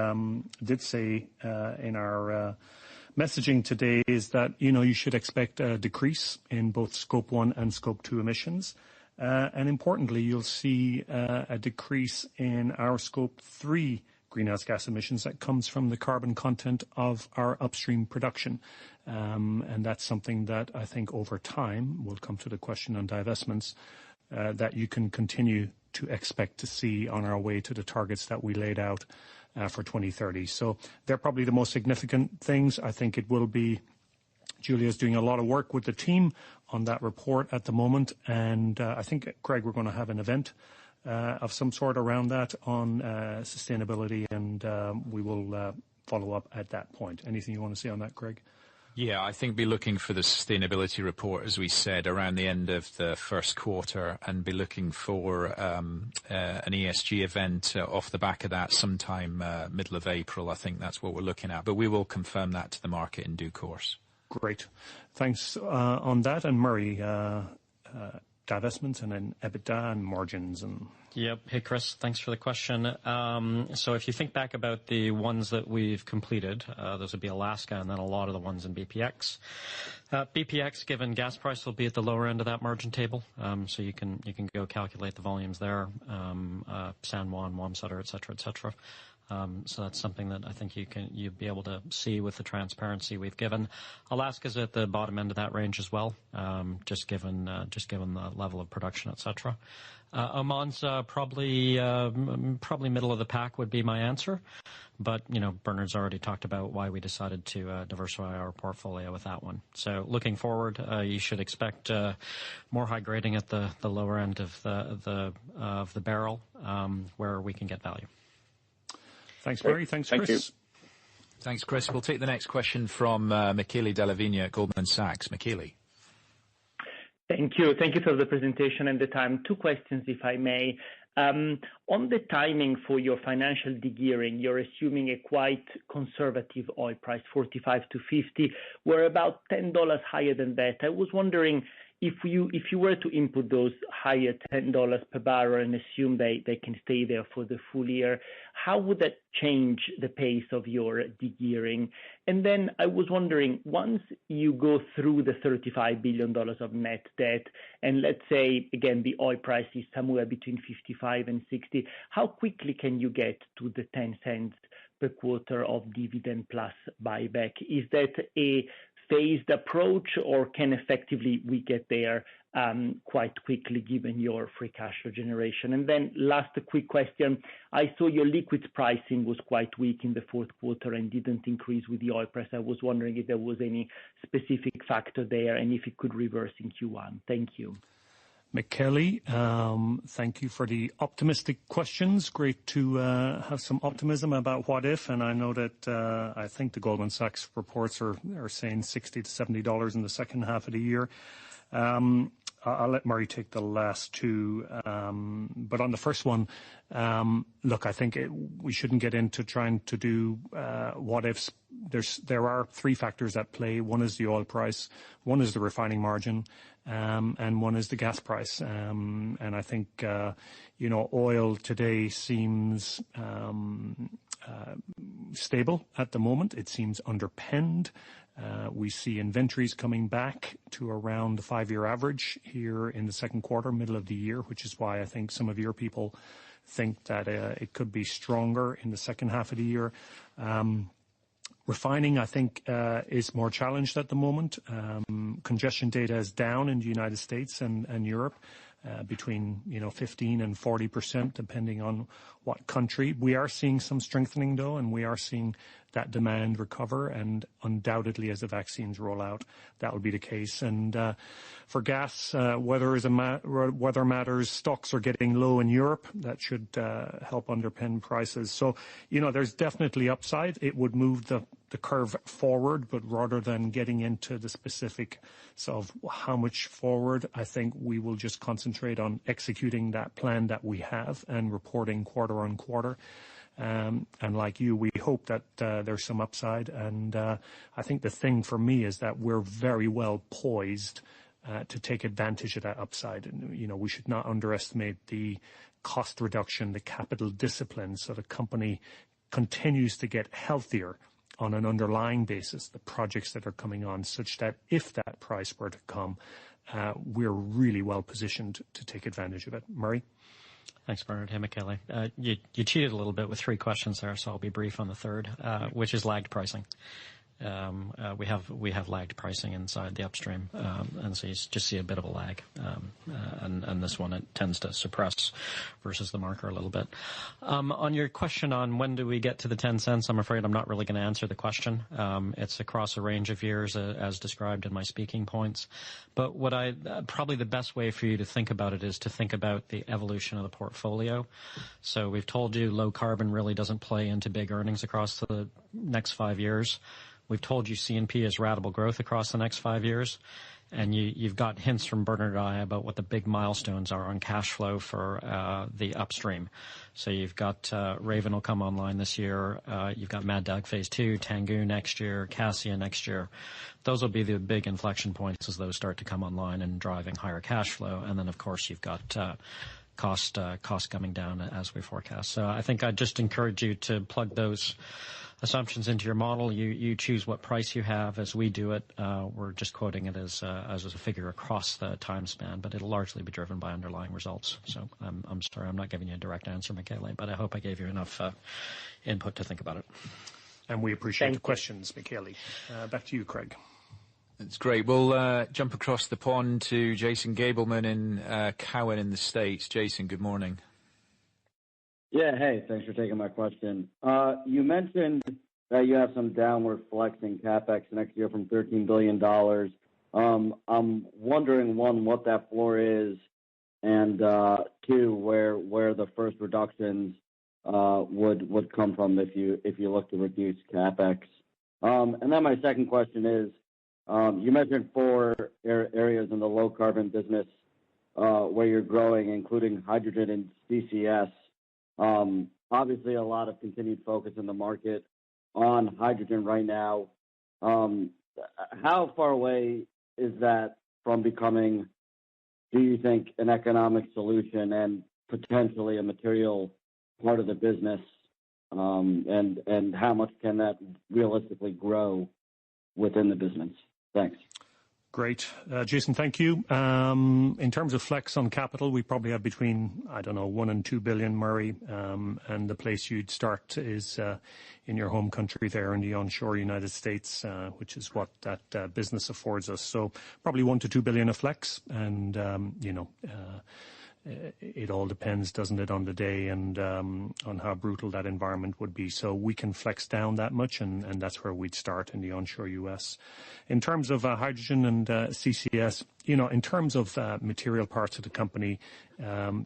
did say in our messaging today is that, you should expect a decrease in both Scope 1 and Scope 2 emissions. And importantly, you'll see a decrease in our Scope 3 greenhouse gas emissions that comes from the carbon content of our upstream production. And that's something that I think over time, we'll come to the question on divestments, that you can continue to expect to see on our way to the targets that we laid out for 2030. So they're probably the most significant things. I think it will be Julia's doing a lot of work with the team on that report at the moment. And I think, Craig, we're going to have an event of some sort around that on sustainability, and we will follow up at that point. Anything you want to say on that, Craig? Yeah, I think be looking for the sustainability report, as we said, around the end of the first quarter, and be looking for an ESG event off the back of that sometime middle of April. I think that's what we're looking at. But we will confirm that to the market in due course. Great. Thanks on that. And Murray, divestments and then EBITDA and margins and... Yep. Hey, Chris, thanks for the question. So if you think back about the ones that we've completed, those would be Alaska and then a lot of the ones in BPX. BPX, given gas price, will be at the lower end of that margin table. So you can go calculate the volumes there, San Juan, Wamsutter, et cetera, et cetera. So that's something that I think you'd be able to see with the transparency we've given. Alaska's at the bottom end of that range as well, just given the level of production, et cetera. Oman's probably middle of the pack would be my answer. But, Bernard's already talked about why we decided to diversify our portfolio with that one. So looking forward, you should expect more high grading at the lower end of the barrel, where we can get value. Thanks, Barry. Thanks, Chris. Thank you. Thanks, Chris. We'll take the next question from Michele Della Vigna at Goldman Sachs. Michele. Thank you. Thank you for the presentation and the time. 2 questions, if I may. On the timing for your financial de-gearing, you're assuming a quite conservative oil price, 45 to 50. We're about $10 higher than that. I was wondering if you were to input those higher $10 per barrel and assume they can stay there for the full year, how would that change the pace of your de-gearing? And then I was wondering, once you go through the $35 billion of net debt, and let's say, again, the oil price is somewhere between 55 and 60, how quickly can you get to the 10 cents per quarter of dividend plus buyback? Is that a phased approach, or can effectively we get there quite quickly given your free cash flow generation? And then last quick question. I saw your liquids pricing was quite weak in the fourth quarter and didn't increase with the oil price. I was wondering if there was any specific factor there and if it could reverse in Q1. Thank you. Michele, thank you for the optimistic questions. Great to have some optimism about what if, and I know that I think the Goldman Sachs reports are saying $60 to $70 in the second half of the year. I'll let Murray take the last 2. But on the first one, look, I think we shouldn't get into trying to do what ifs. There are 3 factors at play. One is the oil price, one is the refining margin, and one is the gas price. And I think, oil today seems stable at the moment. It seems underpinned. We see inventories coming back to around the 5-year average here in the second quarter, middle of the year, which is why I think some of your people think that it could be stronger in the second half of the year. Refining, I think, is more challenged at the moment. Congestion data is down in the United States and Europe, between 15 and 40%, depending on what country. We are seeing some strengthening, though, and we are seeing that demand recover, and undoubtedly as the vaccines roll out, that will be the case. And for gas, weather matters. Stocks are getting low in Europe. That should help underpin prices. So, there's definitely upside. It would move the curve forward, but rather than getting into the specifics of how much forward, I think we will just concentrate on executing that plan that we have and reporting quarter on quarter. And like you, we hope that there's some upside. And I think the thing for me is that we're very well poised to take advantage of that upside. And, we should not underestimate the cost reduction, the capital discipline, so the company continues to get healthier on an underlying basis, the projects that are coming on, such that if that price were to come, we're really well positioned to take advantage of it. Murray? Thanks, Bernard. Hey, Michele. You cheated a little bit with 3 questions there, so I'll be brief on the third, which is lagged pricing. We have lagged pricing inside the upstream, and so you just see a bit of a lag. And this one, it tends to suppress versus the marker a little bit. On your question on when do we get to the 10 cents, I'm afraid I'm not really going to answer the question. It's across a range of years, as described in my speaking points. But probably the best way for you to think about it is to think about the evolution of the portfolio. So we've told you low carbon really doesn't play into big earnings across the next 5 years. We've told you C&P is ratable growth across the next 5 years. And you've got hints from Bernard and I about what the big milestones are on cash flow for the upstream. So you've got Raven will come online this year. You've got Mad Dog Phase 2, Tangguh next year, Cassia next year. Those will be the big inflection points as those start to come online and driving higher cash flow. And then, of course, you've got cost coming down as we forecast. So I think I'd just encourage you to plug those assumptions into your model. You choose what price you have. As we do it, we're just quoting it as a figure across the time span, but it'll largely be driven by underlying results. So I'm sorry, I'm not giving you a direct answer, Michele, but I hope I gave you enough input to think about it. And we appreciate the questions, Michele. Back to you, Craig. That's great. We'll jump across the pond to Jason Gableman in Cowen in the States. Jason, good morning. Yeah, hey, thanks for taking my question. You mentioned that you have some downward flex in CapEx next year from $13 billion. I'm wondering, one, what that floor is, and two, where the first reductions would come from if you look to reduce CapEx. And then my second question is, you mentioned 4 areas in the low-carbon business where you're growing, including hydrogen and CCS. Obviously, a lot of continued focus in the market on hydrogen right now. How far away is that from becoming, do you think, an economic solution and potentially a material part of the business? And how much can that realistically grow within the business? Thanks. Great. Jason, thank you. In terms of flex on capital, we probably have between, I don't know, 1 and 2 billion, Murray. And the place you'd start is in your home country there in the onshore United States, which is what that business affords us. So probably 1 to 2 billion of flex. And, it all depends, doesn't it, on the day and on how brutal that environment would be. So we can flex down that much, and that's where we'd start in the onshore U.S. In terms of hydrogen and CCS, in terms of material parts of the company,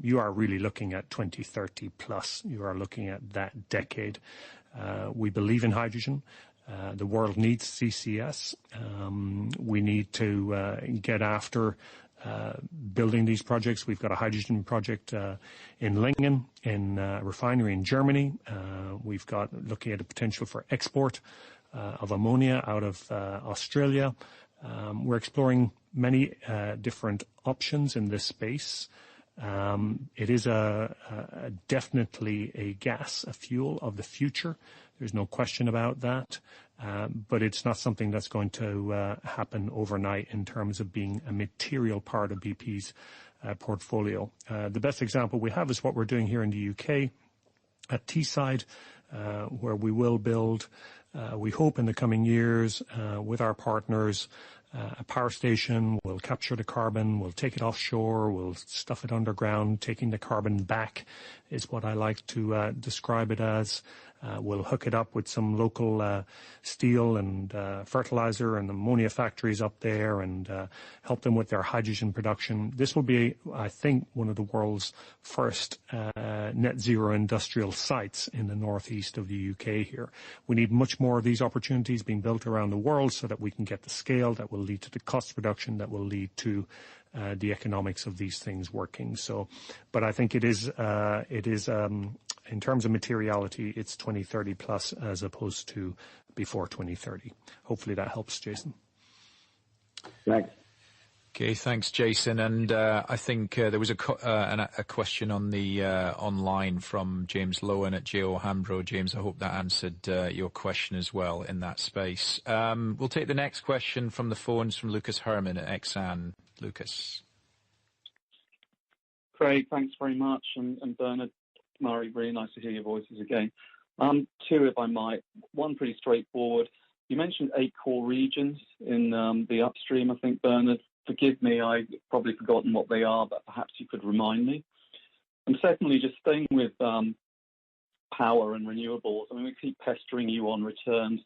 you are really looking at 2030 plus. You are looking at that decade. We believe in hydrogen. The world needs CCS. We need to get after building these projects. We've got a hydrogen project in Lingen, in a refinery in Germany. We've got looking at the potential for export of ammonia out of Australia. We're exploring many different options in this space. It is definitely a gas, a fuel of the future. There's no question about that. But it's not something that's going to happen overnight in terms of being a material part of BP's portfolio. The best example we have is what we're doing here in the UK at Teesside, where we will build, we hope in the coming years, with our partners, a power station. We'll capture the carbon, we'll take it offshore, we'll stuff it underground. Taking the carbon back is what I like to describe it as. We'll hook it up with some local steel and fertilizer and ammonia factories up there and help them with their hydrogen production. This will be, I think, one of the world's first net zero industrial sites in the northeast of the UK here. We need much more of these opportunities being built around the world so that we can get the scale that will lead to the cost reduction that will lead to the economics of these things working. So, but I think it is in terms of materiality, it's 2030 plus as opposed to before 2030. Hopefully that helps, Jason. Thanks. Okay, thanks, Jason. And I think there was a question on the online from James Lowen at J.O. Hambro. James, I hope that answered your question as well in that space. We'll take the next question from the phones from Lucas Herrmann at Exane. Lucas. Craig, thanks very much. And Bernard, Murray, really nice to hear your voices again. 2, if I might. One pretty straightforward. You mentioned 8 core regions in the upstream, I think, Bernard. Forgive me, I've probably forgotten what they are, but perhaps you could remind me. And secondly, just staying with power and renewables, I mean, we keep pestering you on returns,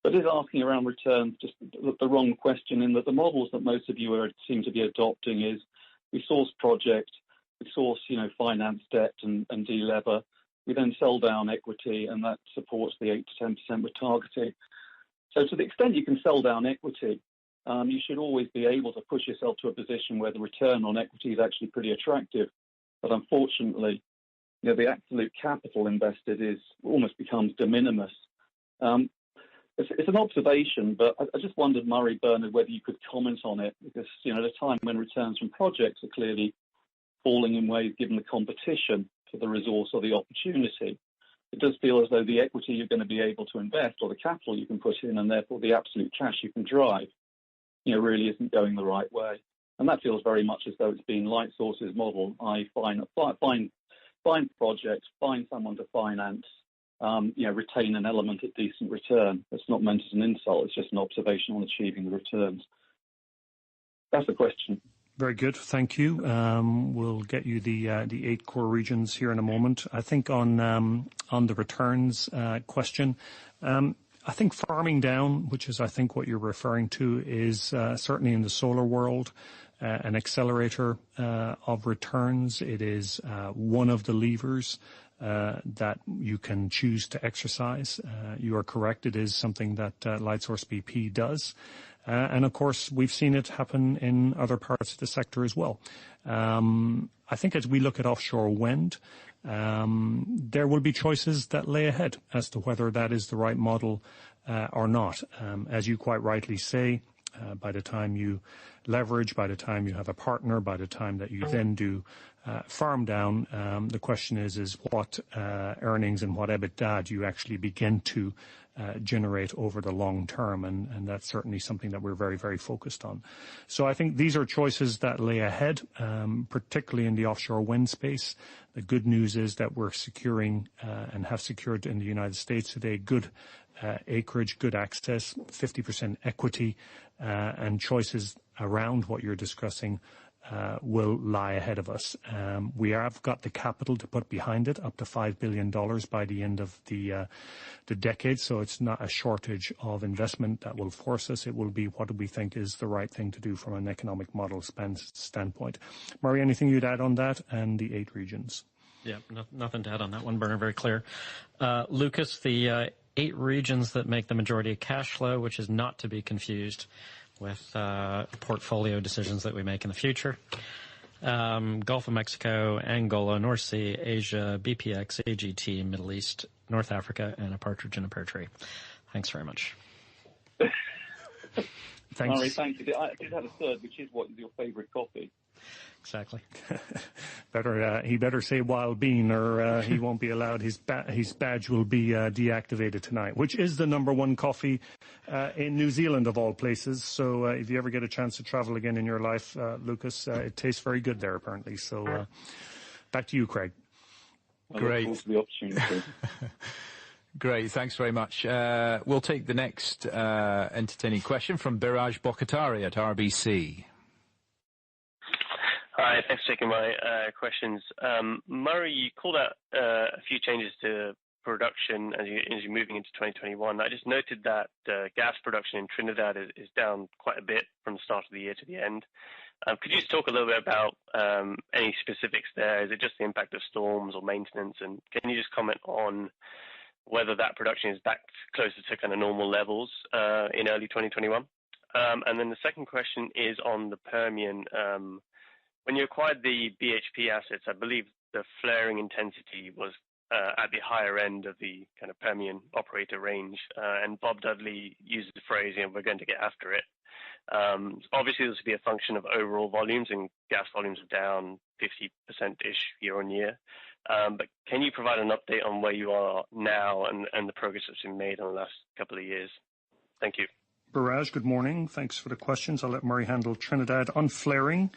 but is asking around returns just the wrong question, in that the models that most of you seem to be adopting is we source project, we source, finance debt and de-lever. We then sell down equity, and that supports the 8 to 10% we're targeting. So to the extent you can sell down equity, you should always be able to push yourself to a position where the return on equity is actually pretty attractive. But unfortunately, the absolute capital invested almost becomes de minimis. It's an observation, but I just wondered, Murray, Bernard, whether you could comment on it, because, at a time when returns from projects are clearly falling in ways given the competition for the resource or the opportunity, it does feel as though the equity you're going to be able to invest or the capital you can put in and therefore the absolute cash you can drive, really isn't going the right way. And that feels very much as though it's been Lightsource's model. I find projects, find someone to finance, retain an element of decent return. It's not meant as an insult. It's just an observation on achieving the returns. That's the question. Very good. Thank you. We'll get you the 8 core regions here in a moment. I think on the returns question, I think farming down, which is I think what you're referring to, is certainly in the solar world an accelerator of returns. It is one of the levers that you can choose to exercise. You are correct. It is something that Lightsource BP does. And of course, we've seen it happen in other parts of the sector as well. I think as we look at offshore wind, there will be choices that lay ahead as to whether that is the right model or not. As you quite rightly say, by the time you leverage, by the time you have a partner, by the time that you then do farm down, the question is what earnings and what EBITDA do you actually begin to generate over the long term, and that's certainly something that we're very, very focused on. So I think these are choices that lay ahead, particularly in the offshore wind space. The good news is that we're securing and have secured in the United States today good acreage, good access, 50% equity, and choices around what you're discussing will lie ahead of us. We have got the capital to put behind it, up to $5 billion by the end of the decade, so it's not a shortage of investment that will force us. It will be what do we think is the right thing to do from an economic model standpoint. Murray, anything you'd add on that and the 8 regions? Yeah, nothing to add on that one, Bernard, very clear. Lucas, the 8 regions that make the majority of cash flow, which is not to be confused with portfolio decisions that we make in the future. Gulf of Mexico, Angola, North Sea, Asia, BPX, AGT, Middle East, North Africa, and a partridge in a pear tree. Thanks very much. Thanks. Murray, thank you. I did have a third, which is what is your favourite coffee? Exactly. He better say wild bean, or he won't be allowed. His badge will be deactivated tonight, which is the #1 coffee in New Zealand of all places. So if you ever get a chance to travel again in your life, Lucas, it tastes very good there apparently. So back to you, Craig. Great. I look forward to the opportunity. Great, thanks very much. We'll take the next entertaining question from Biraj Borkhataria at RBC. Hi, thanks for taking my questions. Murray, you called out a few changes to production as you're moving into 2021. I just noted that gas production in Trinidad is down quite a bit from the start of the year to the end. Could you just talk a little bit about any specifics there? Is it just the impact of storms or maintenance? And can you just comment on whether that production is back closer to kind of normal levels in early 2021? And then the second question is on the Permian. When you acquired the BHP assets, I believe the flaring intensity was at the higher end of the kind of Permian operator range, and Bob Dudley used the phrase, we're going to get after it. Obviously, this would be a function of overall volumes, and gas volumes are down 50%-ish year on year. But can you provide an update on where you are now and the progress that's been made in the last couple of years? Thank you. Biraj, good morning. Thanks for the questions. I'll let Murray handle Trinidad. On flaring,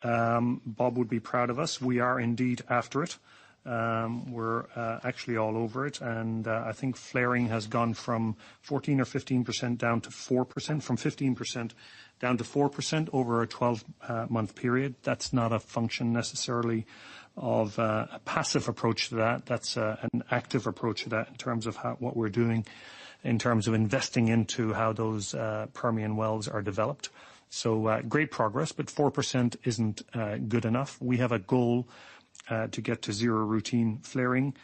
Bob would be proud of us. We are indeed after it. We're actually all over it, and I think flaring has gone from 14 or 15% down to 4%, from 15% down to 4% over a 12-month period. That's not a function necessarily of a passive approach to that. That's an active approach to that in terms of what we're doing, in terms of investing into how those Permian wells are developed. So great progress, but 4% isn't good enough. We have a goal to get to zero routine flaring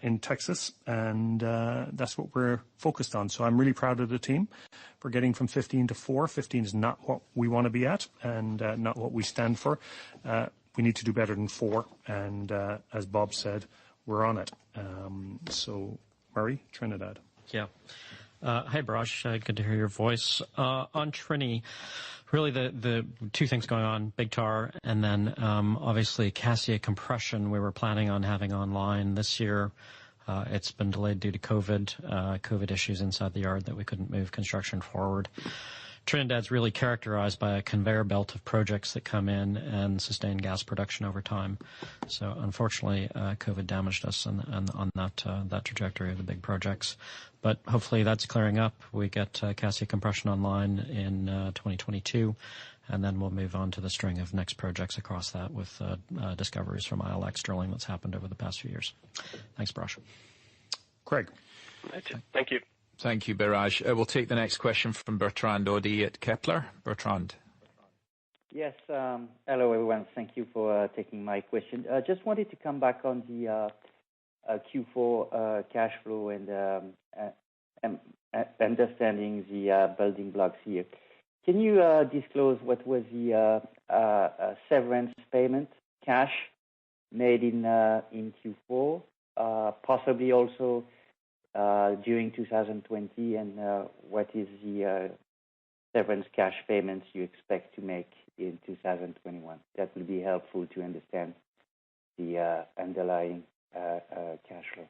in Texas, and that's what we're focused on. So I'm really proud of the team for getting from 15 to 4. 15 is not what we want to be at, and not what we stand for. We need to do better than 4, and as Bob said, we're on it. So Murray, Trinidad. Yeah. Hi, Biraj. Good to hear your voice. On Trini, really the two things going on, Big Tar, and then obviously Cassia compression we were planning on having online this year. It's been delayed due to COVID issues inside the yard that we couldn't move construction forward. Trinidad's really characterized by a conveyor belt of projects that come in and sustain gas production over time. So unfortunately, COVID damaged us on that trajectory of the big projects. But hopefully that's clearing up. We get Cassia compression online in 2022, and then we'll move on to the string of next projects across that with discoveries from ILX drilling that's happened over the past few years. Thanks, Biraj. Craig. Thank you. Thank you, Biraj. We'll take the next question from Bertrand Odi at Kepler. Bertrand. Yes. Hello, everyone. Thank you for taking my question. Just wanted to come back on the Q4 cash flow and understanding the building blocks here. Can you disclose what was the severance payment cash made in Q4, possibly also during 2020, and what is the severance cash payments you expect to make in 2021? That will be helpful to understand the underlying cash flow.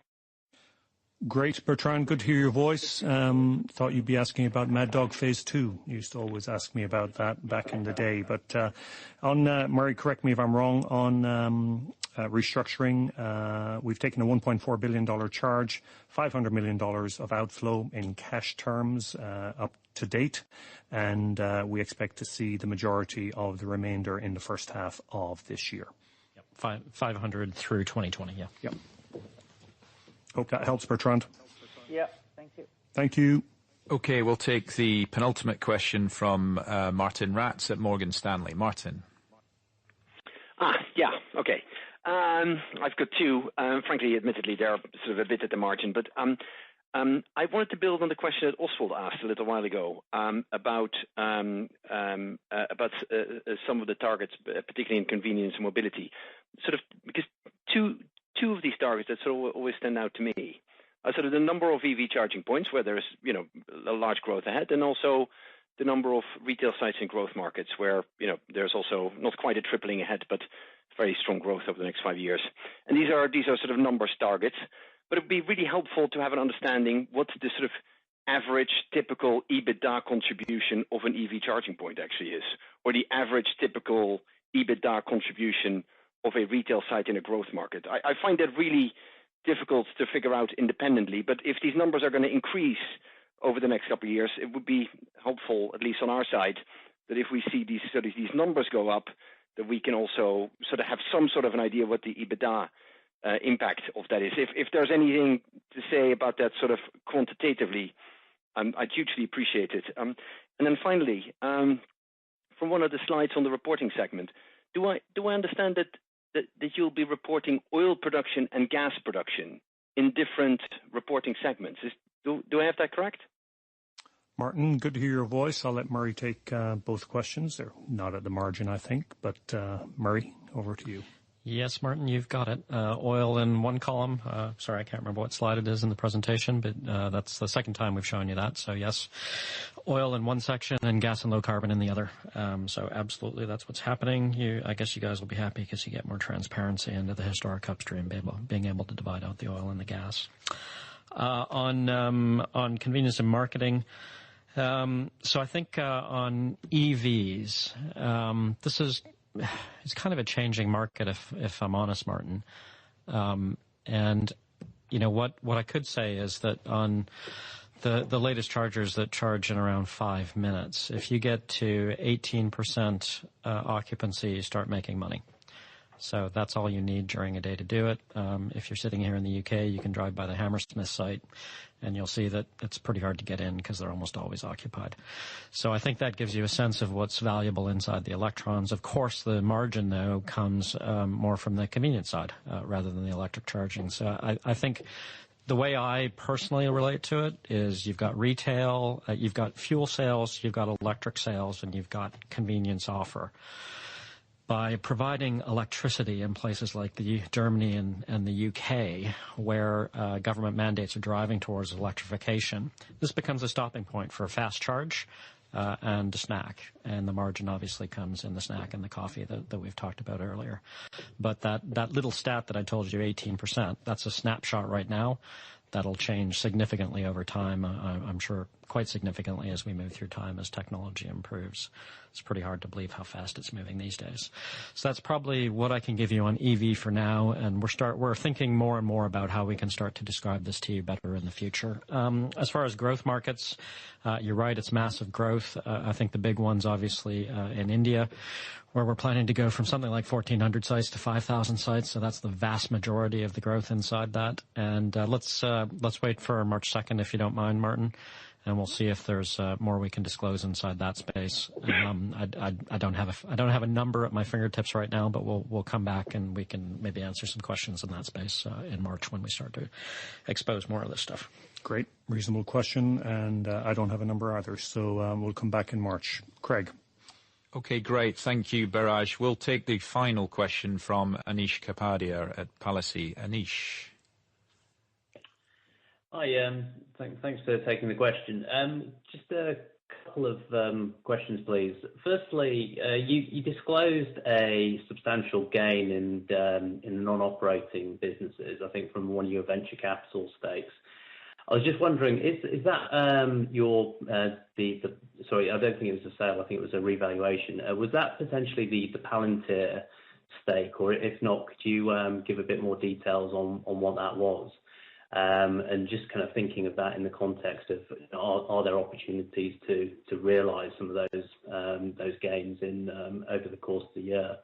Great, Bertrand. Good to hear your voice. Thought you'd be asking about Mad Dog Phase 2. You used to always ask me about that back in the day. But on Murray, correct me if I'm wrong, on restructuring, we've taken a $1.4 billion charge, $500 million of outflow in cash terms up to date, and we expect to see the majority of the remainder in the first half of this year. Yep, 500 through 2020, yeah. Yep. Hope that helps, Bertrand. Yeah, thank you. Thank you. Okay, we'll take the penultimate question from Martijn Rats at Morgan Stanley. Martin. Yeah, okay. I've got two. Frankly, admittedly, they're sort of a bit at the margin, but I wanted to build on the question that Oswald asked a little while ago about some of the targets, particularly in convenience and mobility. Sort of because two of these targets that sort of always stand out to me are sort of the number of EV charging points where there's a large growth ahead, and also the number of retail sites in growth markets where there's also not quite a tripling ahead, but very strong growth over the next 5 years. And these are sort of numbers targets, but it would be really helpful to have an understanding what the sort of average typical EBITDA contribution of an EV charging point actually is, or the average typical EBITDA contribution of a retail site in a growth market. I find that really difficult to figure out independently, but if these numbers are going to increase over the next couple of years, it would be helpful, at least on our side, that if we see these numbers go up, that we can also sort of have some sort of an idea what the EBITDA impact of that is. If there's anything to say about that sort of quantitatively, I'd hugely appreciate it. And then finally, from one of the slides on the reporting segment, do I understand that you'll be reporting oil production and gas production in different reporting segments? Do I have that correct? Martin, good to hear your voice. I'll let Murray take both questions. They're not at the margin, I think, but Murray, over to you. Yes, Martin, you've got it. Oil in one column. Sorry, I can't remember what slide it is in the presentation, but that's the second time we've shown you that. So yes, oil in one section and gas and low carbon in the other. So absolutely, that's what's happening. I guess you guys will be happy because you get more transparency into the historic upstream, being able to divide out the oil and the gas. On convenience and marketing. So I think on EVs, it's kind of a changing market, if I'm honest, Martin. And what I could say is that on the latest chargers that charge in around 5 minutes, if you get to 18% occupancy, you start making money. So that's all you need during a day to do it. If you're sitting here in the UK, you can drive by the Hammersmith site, and you'll see that it's pretty hard to get in because they're almost always occupied. So I think that gives you a sense of what's valuable inside the electrons. Of course, the margin, though, comes more from the convenience side rather than the electric charging. So I think the way I personally relate to it is you've got retail, you've got fuel sales, you've got electric sales, and you've got convenience offer. By providing electricity in places like Germany and the UK, where government mandates are driving towards electrification, this becomes a stopping point for a fast charge and a snack. And the margin obviously comes in the snack and the coffee that we've talked about earlier. But that little stat that I told you, 18%, that's a snapshot right now. That'll change significantly over time, I'm sure quite significantly as we move through time as technology improves. It's pretty hard to believe how fast it's moving these days. So that's probably what I can give you on EV for now, and we're thinking more and more about how we can start to describe this to you better in the future. As far as growth markets, you're right, it's massive growth. I think the big ones obviously in India, where we're planning to go from something like 1,400 sites to 5,000 sites. So that's the vast majority of the growth inside that. And let's wait for March 2nd, if you don't mind, Martin, and we'll see if there's more we can disclose inside that space. I don't have a number at my fingertips right now, but we'll come back and we can maybe answer some questions in that space in March when we start to expose more of this stuff. Great, reasonable question, and I don't have a number either. So we'll come back in March. Craig. Okay, great. Thank you, Biraj. We'll take the final question from Anish Kapadia at p.l.c. Anish. Hi, thanks for taking the question. Just a couple of questions, please. Firstly, you disclosed a substantial gain in non-operating businesses, I think from one of your venture capital stakes. I was just wondering, is that sorry, I don't think it was a sale, I think it was a revaluation. Was that potentially the Palantir stake, or if not, could you give a bit more details on what that was? And just kind of thinking of that in the context of are there opportunities to realise some of those gains in over the course of the year?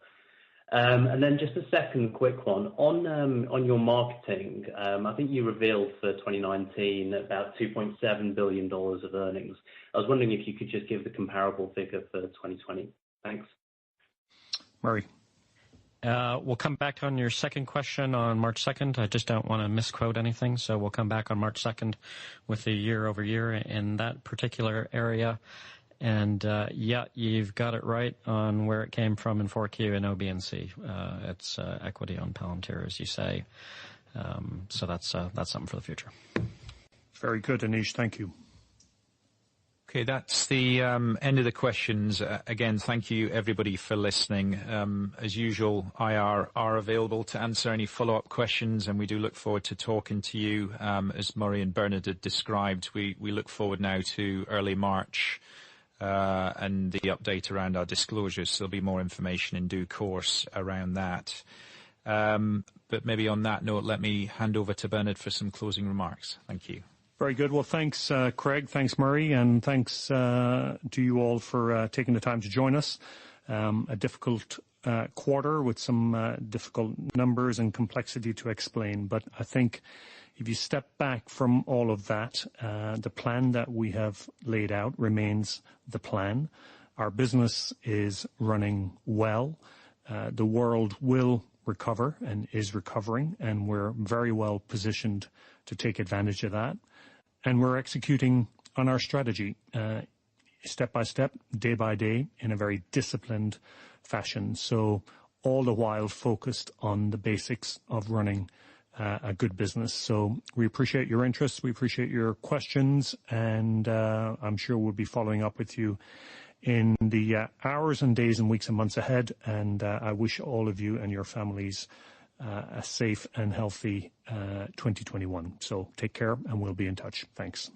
And then just a second quick one on your marketing. I think you revealed for 2019 about $2.7 billion of earnings. I was wondering if you could just give the comparable figure for 2020. Thanks. Murray. We'll come back on your second question on March 2nd. I just don't want to misquote anything, so we'll come back on March 2nd with the year over year in that particular area. And yeah, you've got it right on where it came from in 4Q and OB&C. It's equity on Palantir, as you say. So that's something for the future. Very good, Anish. Thank you. Okay, that's the end of the questions. Again, thank you everybody for listening. As usual, IR are available to answer any follow-up questions, and we do look forward to talking to you. As Murray and Bernard had described, we look forward now to early March and the update around our disclosures. So there'll be more information in due course around that. But maybe on that note, let me hand over to Bernard for some closing remarks. Thank you. Very good. Well, thanks, Craig. Thanks, Murray. And thanks to you all for taking the time to join us. A difficult quarter with some difficult numbers and complexity to explain. But I think if you step back from all of that, the plan that we have laid out remains the plan. Our business is running well. The world will recover and is recovering, and we're very well positioned to take advantage of that. And we're executing on our strategy step by step, day by day, in a very disciplined fashion. So all the while focused on the basics of running a good business. So we appreciate your interest. We appreciate your questions. And I'm sure we'll be following up with you in the hours and days and weeks and months ahead. And I wish all of you and your families a safe and healthy 2021. So take care, and we'll be in touch. Thanks.